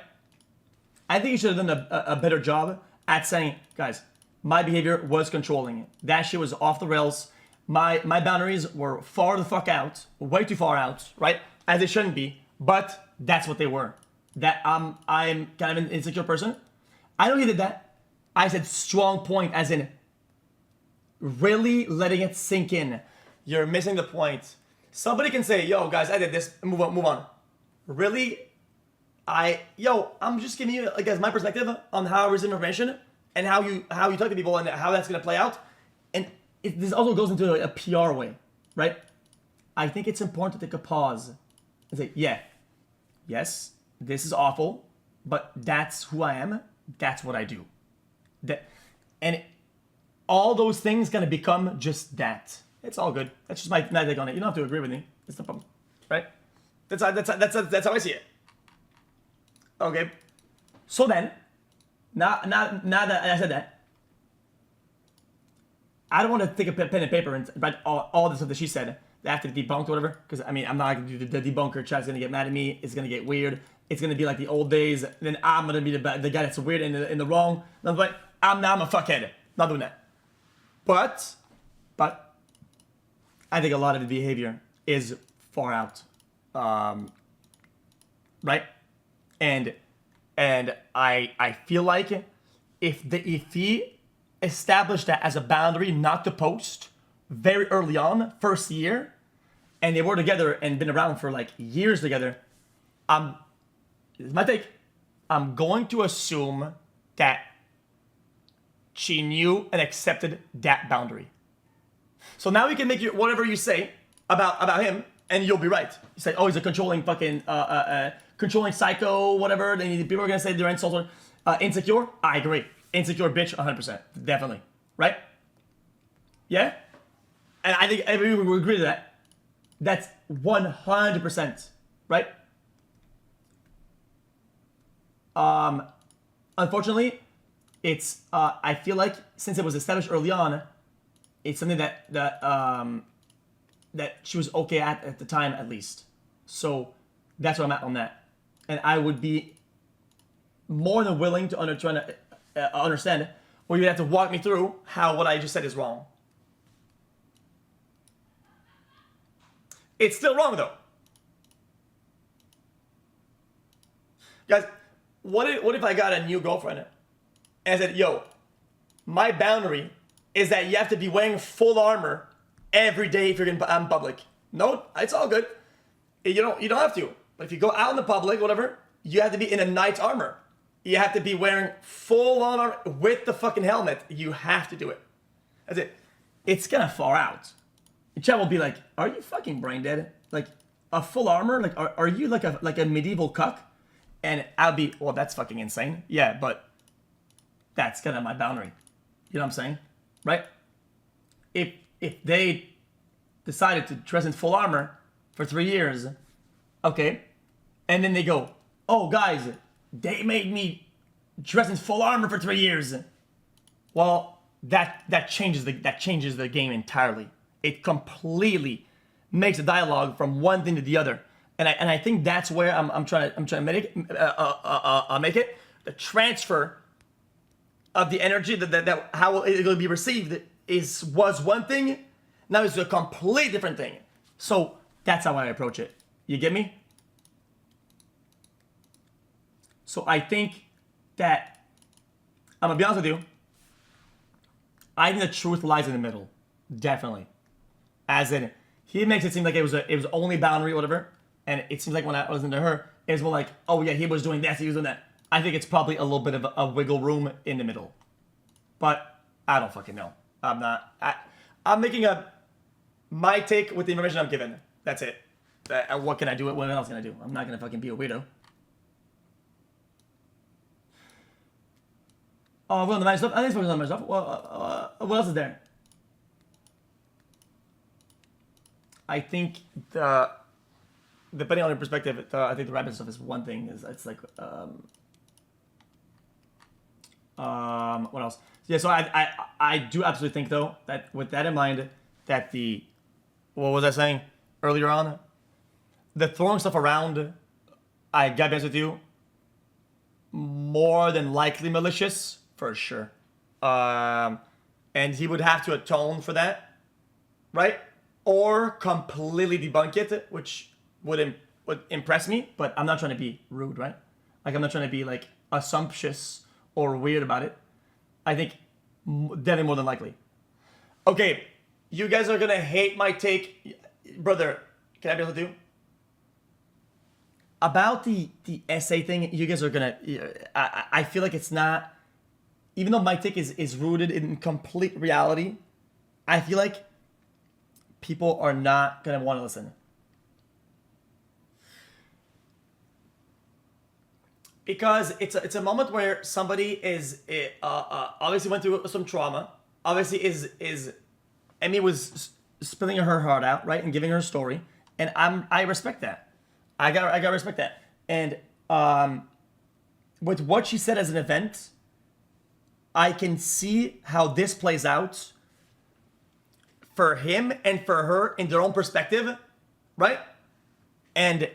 I think he should have done a better job at saying, guys, my behavior was controlling. That shit was off the rails. My boundaries were far the fuck out, way too far out, right? As they shouldn't be, but that's what they were. That I'm kind of an insecure person. I know he did that. I said strong point, as in really letting it sink in. You're missing the point. Somebody can say, yo, guys, I did this, move on. Really? I'm just giving you, like, as my perspective on how I receive information and how you talk to people and how that's gonna play out. And this also goes into a PR way, right? I think it's important to take a pause and say, yes, this is awful, but that's who I am. That's what I do. All those things gonna become just that. It's all good. That's just my take on it. You don't have to agree with me. It's no problem, right? That's how I see it. Okay. So then, now that I said that, I don't want to take a pen and paper and write all the stuff that she said after debunked or whatever. Because I mean, I'm not gonna do the debunker. Chat's gonna get mad at me. It's gonna get weird. It's gonna be like the old days. Then I'm gonna be the guy that's weird in the wrong. And I'm like, I'm a fuckhead. Not doing that. But I think a lot of the behavior is far out, right? And I feel like if he established that as a boundary not to post very early on, first year, and they were together and been around for like years together, this is my take. I'm going to assume that she knew and accepted that boundary. So now you can make whatever you say about him, and you'll be right. You say, oh, he's a controlling fucking controlling psycho, whatever. Then people are gonna say they're insulted, insecure. I agree, insecure bitch, 100%, definitely, right? Yeah, and I think everyone will agree to that. That's 100%, right? Unfortunately, it's I feel like since it was established early on, it's something that she was okay at the time, at least. So that's where I'm at on that. And I would be more than willing to understand, or you'd have to walk me through how what I just said is wrong. It's still wrong though. Guys, what if I got a new girlfriend and I said, yo, my boundary is that you have to be wearing full armor every day if you're in public. No, it's all good. You don't have to. But if you go out in the public, whatever, you have to be in a knight's armor. You have to be wearing full on armor with the fucking helmet. You have to do it. That's it. It's gonna far out. The chat will be like, are you fucking brain dead? Like a full armor? Like are you like a medieval cuck? And I'll be, well, that's fucking insane. Yeah, but that's kind of my boundary. You know what I'm saying? Right? If they decided to dress in full armor for 3 years, okay, and then they go, oh guys, they made me dress in full armor for 3 years. Well, that changes the game entirely. It completely makes the dialogue from one thing to the other. And I think that's where I'm trying to make it the transfer of the energy that how it will be received was one thing, now it's a complete different thing. So that's how I approach it. You get me? So I think that I'm gonna be honest with you. I think the truth lies in the middle, definitely. As in, he makes it seem like it was only boundary, whatever. And it seems like when I was into her, it was more like, oh yeah, he was doing this, he was doing that. I think it's probably a little bit of a wiggle room in the middle. But I don't fucking know. I'm making my take with the information I'm given. That's it. What can I do? What else can I do? I'm not gonna fucking be a weirdo. Oh, we're on the nice stuff. I think it's focused on the nice stuff. Well, what else is there? I think depending on your perspective, I think the rabbit stuff is one thing. It's like what else? Yeah, so I do absolutely think though that with that in mind, that what was I saying earlier on? The throwing stuff around, I gotta be honest with you, more than likely malicious for sure, and he would have to atone for that, right? Or completely debunk it, which would impress me, but I'm not trying to be rude, right? Like I'm not trying to be like assumptuous or weird about it. I think definitely more than likely. Okay, you guys are gonna hate my take, brother. Can I be able to do? About the essay thing, you guys are gonna. I feel like it's not. Even though my take is rooted in complete reality, I feel like people are not gonna want to listen. Because it's a moment where somebody is obviously went through some trauma. Obviously is Emmy was spilling her heart out, right, and giving her story, and I respect that. I gotta respect that. And with what she said as an event, I can see how this plays out for him and for her in their own perspective, right? And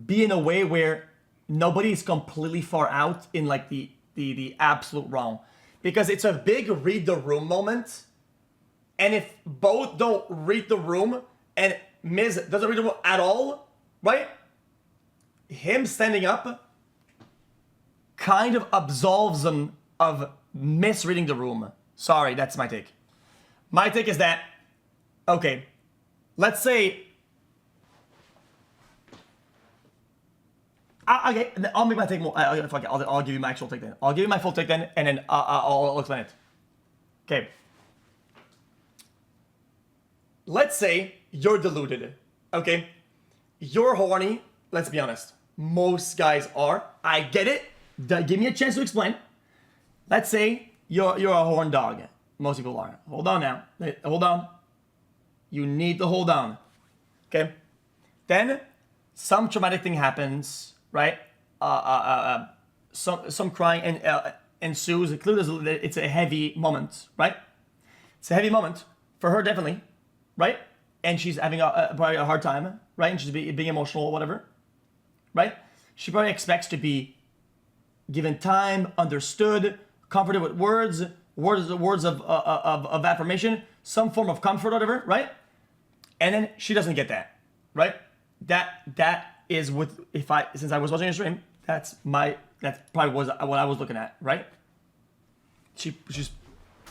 be in a way where nobody is completely far out in like the absolute wrong. Because it's a big read the room moment. And if both don't read the room and Miz doesn't read the room at all, right? Him standing up kind of absolves them of misreading the room. Sorry, that's my take. My take is that, okay, let's say, okay, I'll make my take more. Fuck it, I'll give you my actual take then. I'll give you my full take then, and then I'll explain it. Okay. Let's say you're deluded, okay? You're horny, let's be honest. Most guys are. I get it. Give me a chance to explain. Let's say you're a horn dog. Most people are. Hold on now. Hold on. You need to hold on. Okay? Then some traumatic thing happens, right? Some crying ensues. It's a heavy moment, right? It's a heavy moment for her, definitely, right? And she's having probably a hard time, right? And she's being emotional or whatever, right? She probably expects to be given time, understood, comforted with words of affirmation, some form of comfort, whatever, right? And then she doesn't get that, right? That is with since I was watching a stream, that's probably what I was looking at, right? She's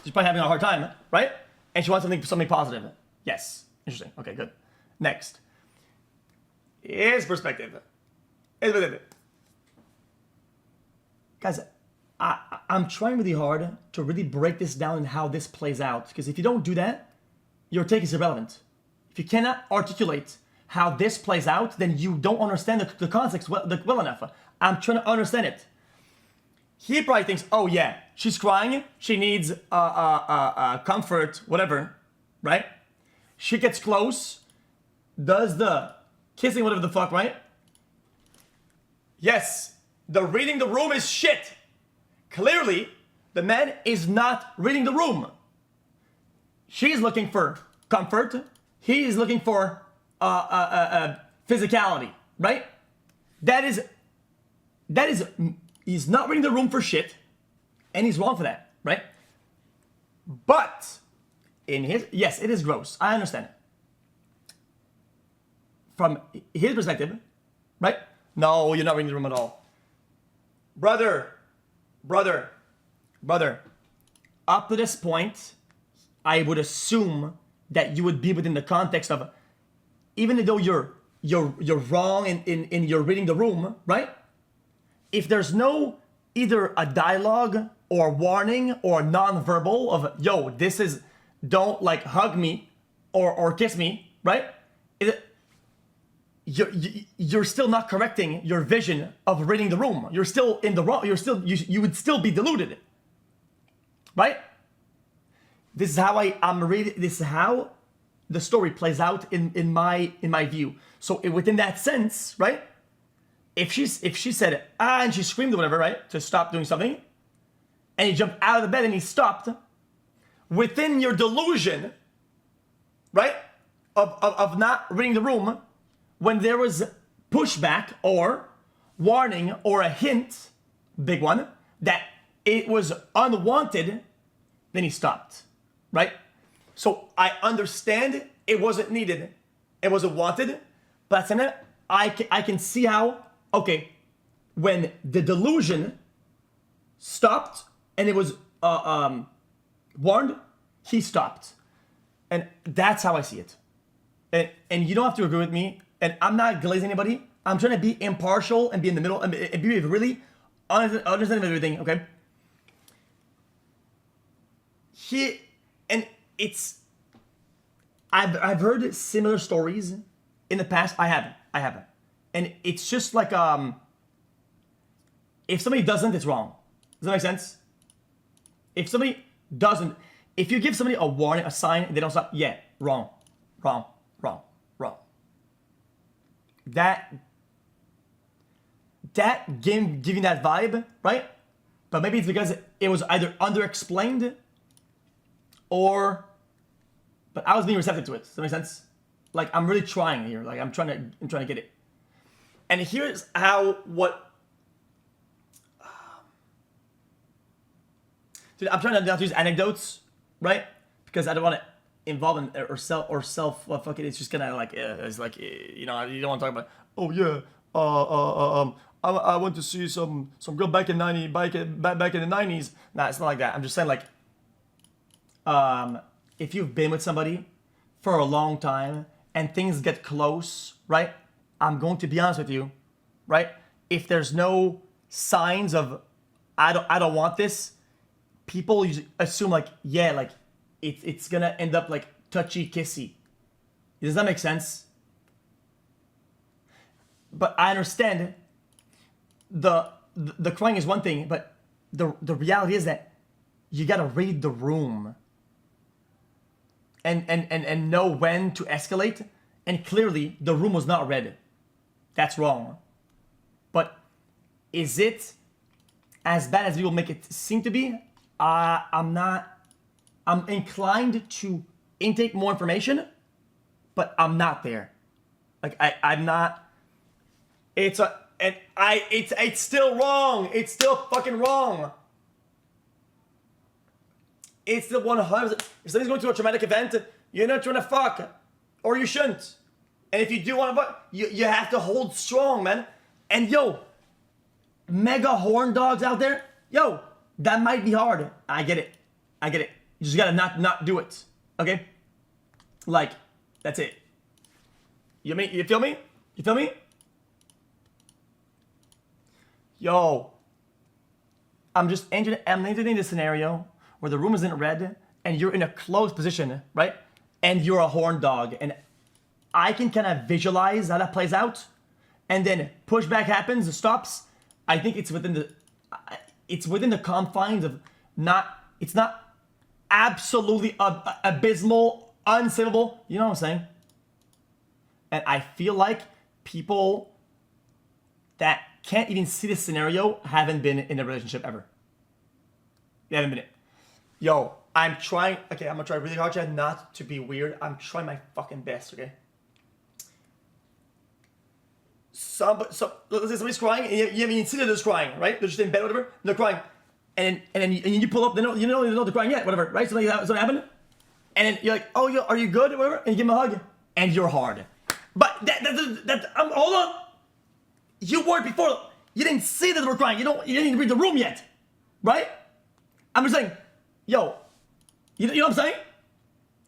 probably having a hard time, right? And she wants something positive. Yes. Interesting. Okay, good. Next. His perspective. Guys, I'm trying really hard to really break this down and how this plays out. Because if you don't do that, your take is irrelevant. If you cannot articulate how this plays out, then you don't understand the context well enough. I'm trying to understand it. He probably thinks, oh yeah, she's crying, she needs comfort, whatever, right? She gets close, does the kissing, whatever the fuck, right? Yes, the reading the room is shit. Clearly, the man is not reading the room. She's looking for comfort. He is looking for physicality, right? That is, he's not reading the room for shit, and he's wrong for that, right? But, yes, it is gross. I understand it. From his perspective, right? No, you're not reading the room at all. Brother, up to this point, I would assume that you would be within the context of, even though you're wrong in your reading the room, right? If there's no either a dialogue or warning or non-verbal of, yo, this is, don't like hug me or kiss me, right? You're still not correcting your vision of reading the room. You're still in the wrong. You would still be deluded, right? This is how I'm reading. This is how the story plays out in my view. So within that sense, right? If she said and she screamed or whatever, right, to stop doing something, and he jumped out of the bed and he stopped, within your delusion, right, of not reading the room, when there was pushback or warning or a hint, big one, that it was unwanted, then he stopped, right? So I understand it wasn't needed, it wasn't wanted, but I can see how, okay, when the delusion stopped and it was warned, he stopped. And that's how I see it. And you don't have to agree with me, and I'm not glazing anybody. I'm trying to be impartial and be in the middle and be really understanding of everything, okay? I've heard similar stories in the past. I haven't. And it's just like, if somebody doesn't, it's wrong. Does that make sense? If somebody doesn't, if you give somebody a warning, a sign, and they don't stop, yeah, wrong. That giving that vibe, right? But maybe it's because it was either underexplained or, but I was being receptive to it. Does that make sense? Like, I'm really trying here. Like, I'm trying to get it. And here's how dude, I'm trying to not use anecdotes, right? Because I don't want to involve in or self fuck it. It's just gonna like it's like, you know, you don't want to talk about, oh yeah, I went to see some girl back in the 90s. Nah, it's not like that. I'm just saying, like, if you've been with somebody for a long time and things get close, right? I'm going to be honest with you, right? If there's no signs of I don't want this, people usually assume like, yeah, like it's gonna end up like touchy kissy. Does that make sense? But I understand the crying is one thing, but the reality is that you gotta read the room and know when to escalate. And clearly the room was not read. That's wrong. But is it as bad as people make it seem to be? I'm inclined to intake more information, but I'm not there. Like I'm not. It's still wrong. It's still fucking wrong. It's still 100%. If somebody's going through a traumatic event, you're not trying to fuck, or you shouldn't. And if you do want to fuck, you have to hold strong, man. And yo, mega horn dogs out there, yo, that might be hard. I get it. You just gotta not do it. Okay? Like, that's it. You feel me? You feel me? Yo, I'm entertaining this scenario where the room isn't red and you're in a closed position, right? And you're a horn dog, and I can kind of visualize how that plays out, and then pushback happens, it stops. I think it's within the confines of it's not absolutely abysmal, unsavable. You know what I'm saying? And I feel like people that can't even see this scenario haven't been in a relationship ever. They haven't been in. Yo, I'm trying. Okay, I'm gonna try really hard, Chad, not to be weird. I'm trying my fucking best. Okay. So let's say somebody's crying, and you haven't even seen that they're crying, right? They're just in bed, or whatever. And they're crying, and then you pull up. They don't know they're crying yet, whatever, right? Something happened, and then you're like, oh, yo, are you good, or whatever? And you give them a hug, and you're hard. But hold on. You weren't before. You didn't see that they were crying. You didn't even read the room yet, right? I'm just saying, yo, you know what I'm saying?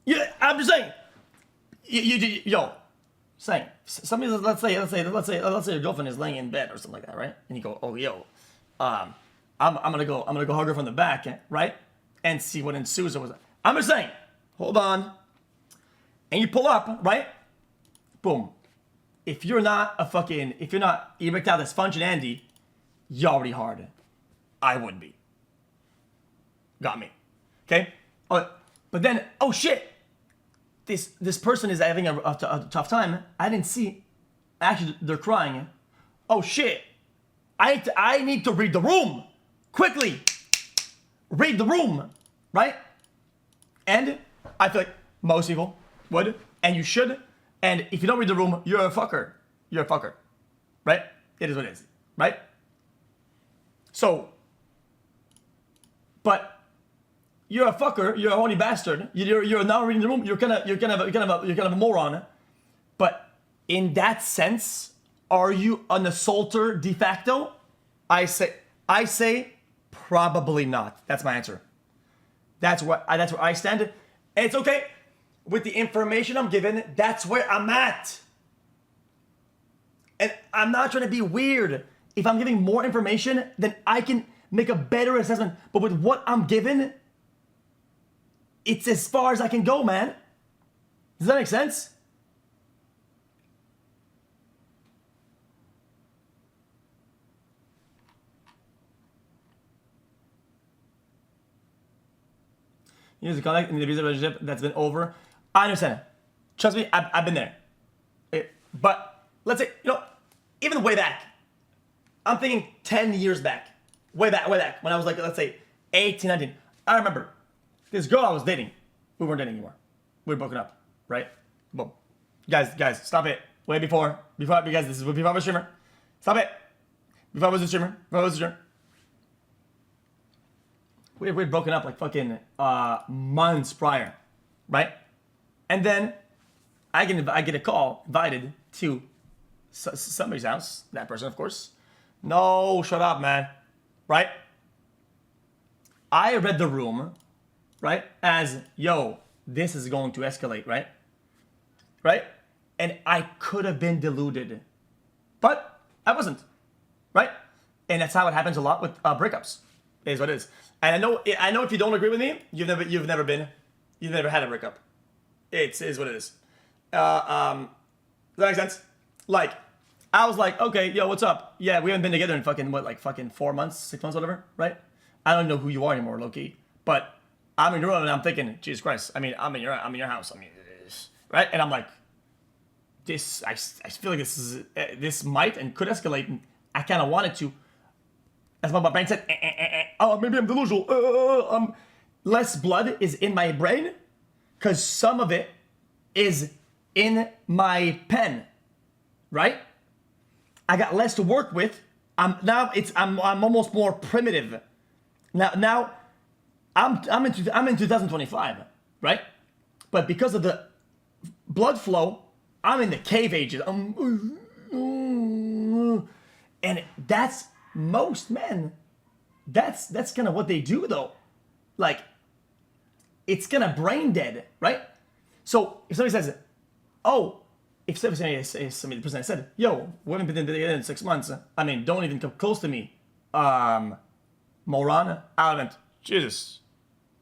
Yeah, I'm just saying, yo, saying somebody. Let's say your girlfriend is laying in bed or something like that, right? And you go, oh, yo, I'm gonna go hug her from the back, right? And see what ensues. I'm just saying, hold on, and you pull up, right? Boom. If you're not erectile dysfunction, Andy, you're already hard. I would be. Got me. Okay? Oh, but then, oh shit! This person is having a tough time. I didn't see. Actually, they're crying. Oh shit! I need to read the room quickly. Read the room, right? And I feel like most people would, and you should. And if you don't read the room, you're a fucker. You're a fucker, right? It is what it is, right? So, but you're a fucker. You're a horny bastard. You're not reading the room. You're kind of a moron. But in that sense, are you an assaulter de facto? I say probably not. That's my answer. That's where I stand. And it's okay. With the information I'm given, that's where I'm at. And I'm not trying to be weird. If I'm giving more information, then I can make a better assessment. But with what I'm given, it's as far as I can go, man. Does that make sense? You use a contact in the abusive relationship that's been over. I understand. Trust me, I've been there. But let's say, even way back, I'm thinking 10 years back. Way back, when I was like, let's say 18, 19. I remember this girl I was dating. We weren't dating anymore. We were broken up, right? Boom. Guys, stop it. Way before, because this is before I was a streamer. Stop it. Before I was a streamer. We'd broken up like fucking months prior, right? And then I get a call, invited to somebody's house. That person, of course. No, shut up, man. Right? I read the room, right? As, yo, this is going to escalate, right? Right? And I could have been deluded. But I wasn't. Right? And that's how it happens a lot with breakups. It is what it is. And I know if you don't agree with me, you've never had a breakup. It is what it is. Does that make sense? Like, I was like, okay, yo, what's up? Yeah, we haven't been together in fucking 4 months, 6 months, whatever, right? I don't know who you are anymore, low key. But I'm in your room and I'm thinking, Jesus Christ. I mean, I'm in your house. I mean, right? And I'm like, I feel like this might and could escalate. And I kind of wanted to. As my brain said, oh, maybe I'm delusional. Less blood is in my brain. Because some of it is in my pen, right? I got less to work with. I'm almost more primitive. Now I'm in 2025, right? But because of the blood flow. I'm in the cave ages. And that's most men. That's kind of what they do though. Like, it's kind of brain dead, right? So if somebody says, oh, if somebody said, yo, we haven't been together in 6 months. I mean, don't even come close to me. Moron, I haven't. Jesus,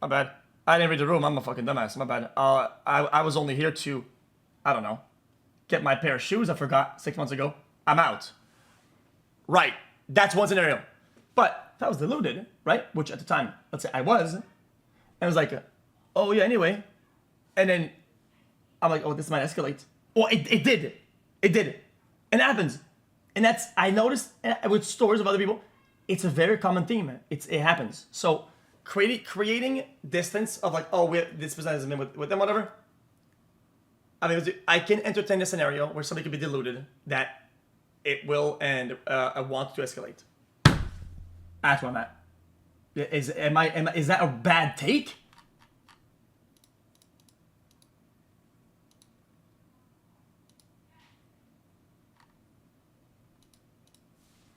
my bad. I didn't read the room. I'm a fucking dumbass. My bad. I was only here to, I don't know, get my pair of shoes I forgot 6 months ago. I'm out. Right. That's one scenario. But if I was deluded, right? Which at the time, let's say I was, and I was like, oh yeah, anyway. And then I'm like, oh, this might escalate. Well, it did. It did. And it happens. And that's, I noticed with stories of other people, it's a very common theme. It happens. So creating distance of like, oh, this person hasn't been with them, whatever. I mean, I can entertain a scenario where somebody could be deluded that it will and want to escalate. That's where I'm at. Is that a bad take?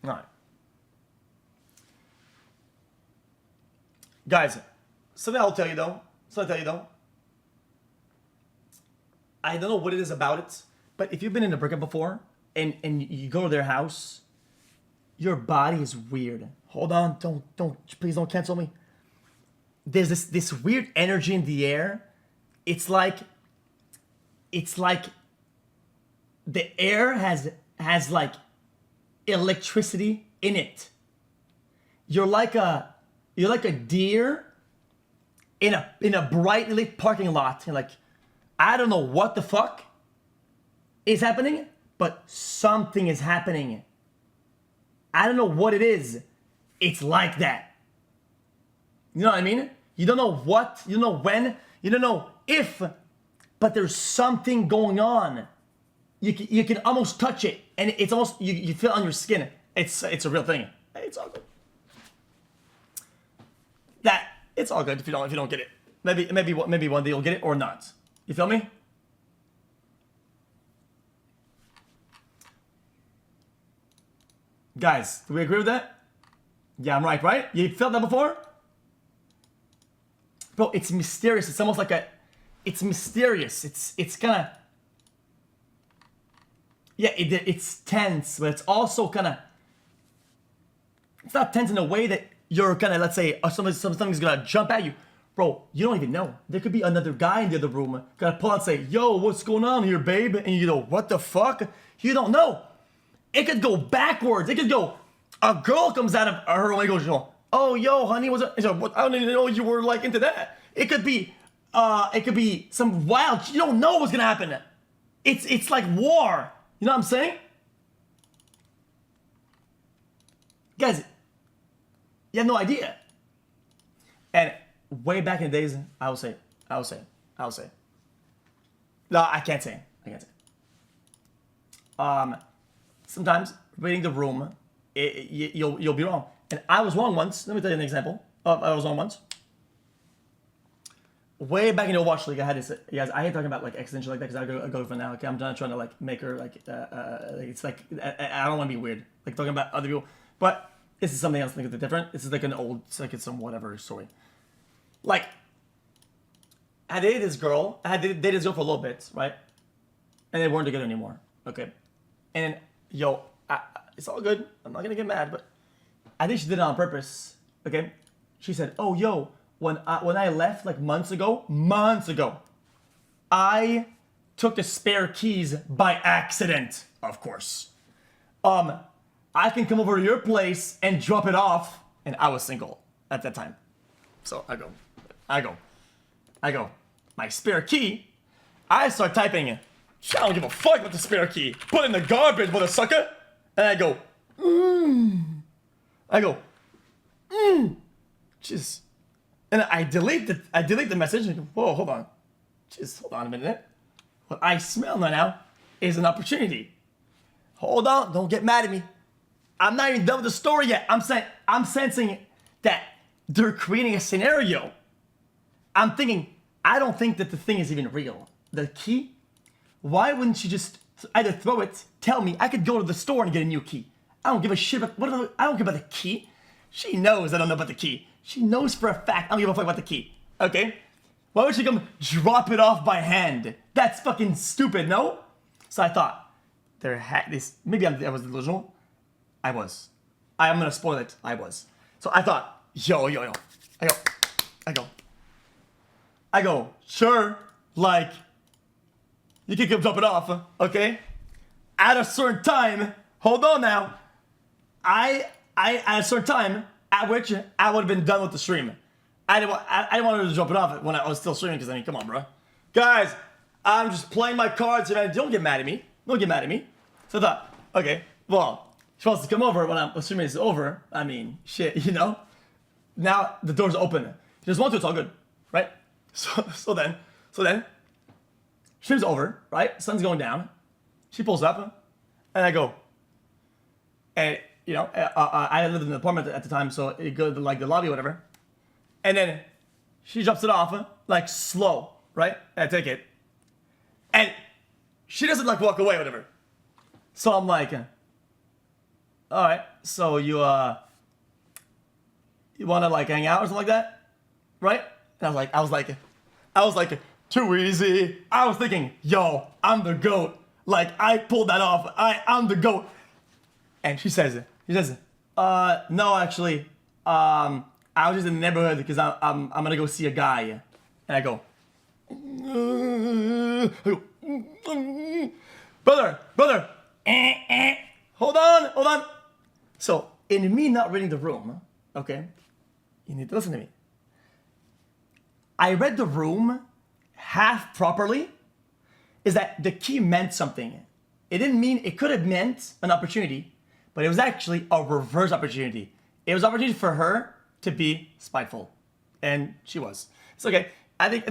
All right. Guys, something I'll tell you though. I don't know what it is about it, but if you've been in a breakup before and you go to their house, your body is weird. Hold on, please don't cancel me. There's this weird energy in the air. It's like the air has like electricity in it. You're like a deer in a brightly lit parking lot. And like, I don't know what the fuck is happening, but something is happening. I don't know what it is. It's like that. You know what I mean? You don't know what, you don't know when, you don't know if, but there's something going on. You can almost touch it, and it's almost, you feel it on your skin. It's a real thing. It's all good. It's all good if you don't get it. Maybe one day you'll get it or not. You feel me? Guys, do we agree with that? Yeah, I'm right? You felt that before? Bro, it's mysterious. It's almost like it's mysterious. It's kind of, yeah, it's tense, but it's also kind of, it's not tense in a way that you're gonna, let's say, something's gonna jump at you. Bro, you don't even know. There could be another guy in the other room gonna pull out and say, yo, what's going on here, babe? And you go, what the fuck? You don't know. It could go backwards. It could go, a girl comes out of her room and goes, oh, yo, honey, what's up? I don't even know you were like into that. It could be some wild, you don't know what's gonna happen. It's like war. You know what I'm saying? Guys, you have no idea. And way back in the days, I would say. No, I can't say. Sometimes reading the room, you'll be wrong. And I was wrong once. Let me tell you an example. I was wrong once. Way back in the Overwatch League, I had this. Guys, I hate talking about like existential like that because I go for now. Okay, I'm not trying to like make her like it's like I don't want to be weird like talking about other people, but this is something else. I think it's different. This is like an old, it's like it's some whatever story. Like, I dated this girl. I had dated this girl for a little bit, right? And they weren't together anymore. Okay, and it's all good. I'm not gonna get mad, but I think she did it on purpose. Okay, she said, "Oh, yo." When I left like months ago, I took the spare keys by accident, of course. I can come over to your place and drop it off, and I was single at that time. So I go, my spare key. I start typing, I don't give a fuck about the spare key. Put it in the garbage, mother sucker. And I go, just. And I delete the message and go, whoa, hold on. Just hold on a minute. What I smell now is an opportunity. Hold on, don't get mad at me. I'm not even done with the story yet. I'm sensing that they're creating a scenario. I'm thinking, I don't think that the thing is even real. The key, Why wouldn't she just either throw it, tell me, I could go to the store and get a new key. I don't give a shit about, I don't care about the key. She knows I don't know about the key. She knows for a fact I don't give a fuck about the key. Okay? Why would she come drop it off by hand? That's fucking stupid, no? So I thought, maybe I was delusional. I was. I'm gonna spoil it. I was. So I thought, yo. I go, sure, like, you can come drop it off, okay? At a certain time, hold on now. At a certain time, at which I would have been done with the stream. I didn't want her to drop it off when I was still streaming, because I mean, come on, bro. Guys, I'm just playing my cards, and don't get mad at me. Don't get mad at me. So I thought, okay, well, she wants to come over when the stream is over. I mean, shit, you know? Now the door's open. She doesn't want to, it's all good, right? So then, stream's over, right? Sun's going down. She pulls up, and I go, and you know, I lived in an apartment at the time, so it go to like the lobby or whatever. And then she drops it off, like slow, right? And I take it, and she doesn't like walk away or whatever. So I'm like, all right, so you want to like hang out or something like that, right? And I was like, too easy. I was thinking, yo, I'm the GOAT. Like, I pulled that off. I'm the GOAT. And she says, no, actually, I was just in the neighborhood because I'm gonna go see a guy. And I go, brother, hold on. So, in me not reading the room, okay, you need to listen to me. I read the room half properly, is that the key meant something. It didn't mean, it could have meant an opportunity, but it was actually a reverse opportunity. It was an opportunity for her to be spiteful. And she was. It's okay. I think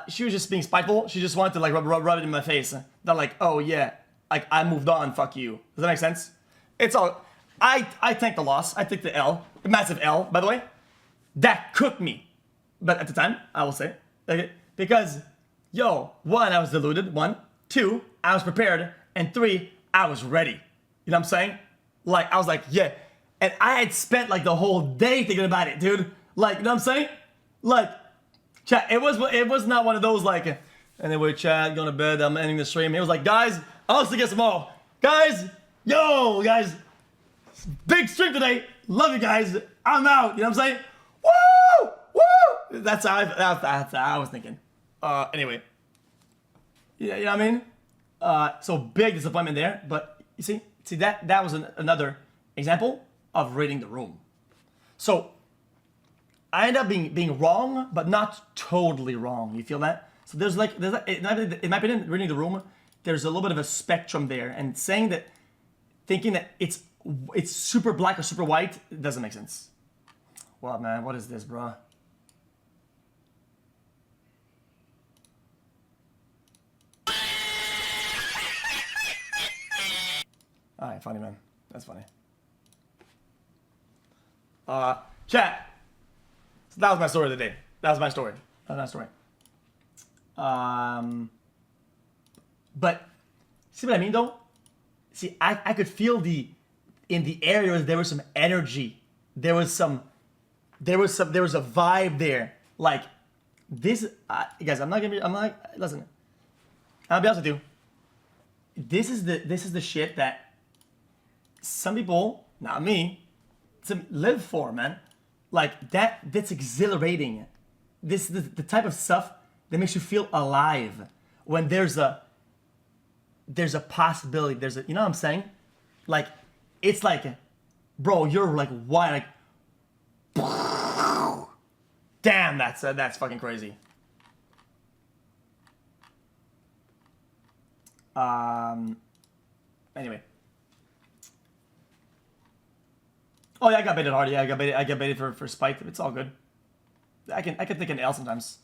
she was just being spiteful. She just wanted to like rub it in my face. Not like, oh yeah, like I moved on, fuck you. Does that make sense? It's all, I take the loss. I take the L, a massive L, by the way. That cooked me. But at the time, I will say, okay, because, yo, 1, I was deluded, 1. 2, I was prepared. And 3, I was ready. You know what I'm saying? Like, I was like, yeah. And I had spent like the whole day thinking about it, dude. Like, you know what I'm saying? Like, chat, it was not one of those like, anyway, chat, going to bed, I'm ending the stream. It was like, guys, I'll see you guys tomorrow. Guys, guys, big stream today. Love you guys. I'm out. You know what I'm saying? Woo! That's how I was thinking. Anyway. Yeah, you know what I mean? So big disappointment there, but you see that was another example of reading the room. So I ended up being wrong, but not totally wrong. You feel that? So in my opinion, reading the room, there's a little bit of a spectrum there, and thinking that it's super black or super white doesn't make sense. What, man? What is this, bro? Alright, funny, man. That's funny. Chat. So that was my story of the day. That was my story. But see what I mean, though? See, I could feel in the area there was some energy. There was a vibe there. Like this, guys. Listen. I'll be honest with you. This is the shit that some people, not me, to live for, man. Like that's exhilarating. This is the type of stuff that makes you feel alive. When there's a possibility. You know what I'm saying? Like it's like, bro, you're like why like. Damn, that's fucking crazy. Anyway. Oh yeah, I got baited hard. Yeah, I got baited for spite. It's all good. I can take an L sometimes.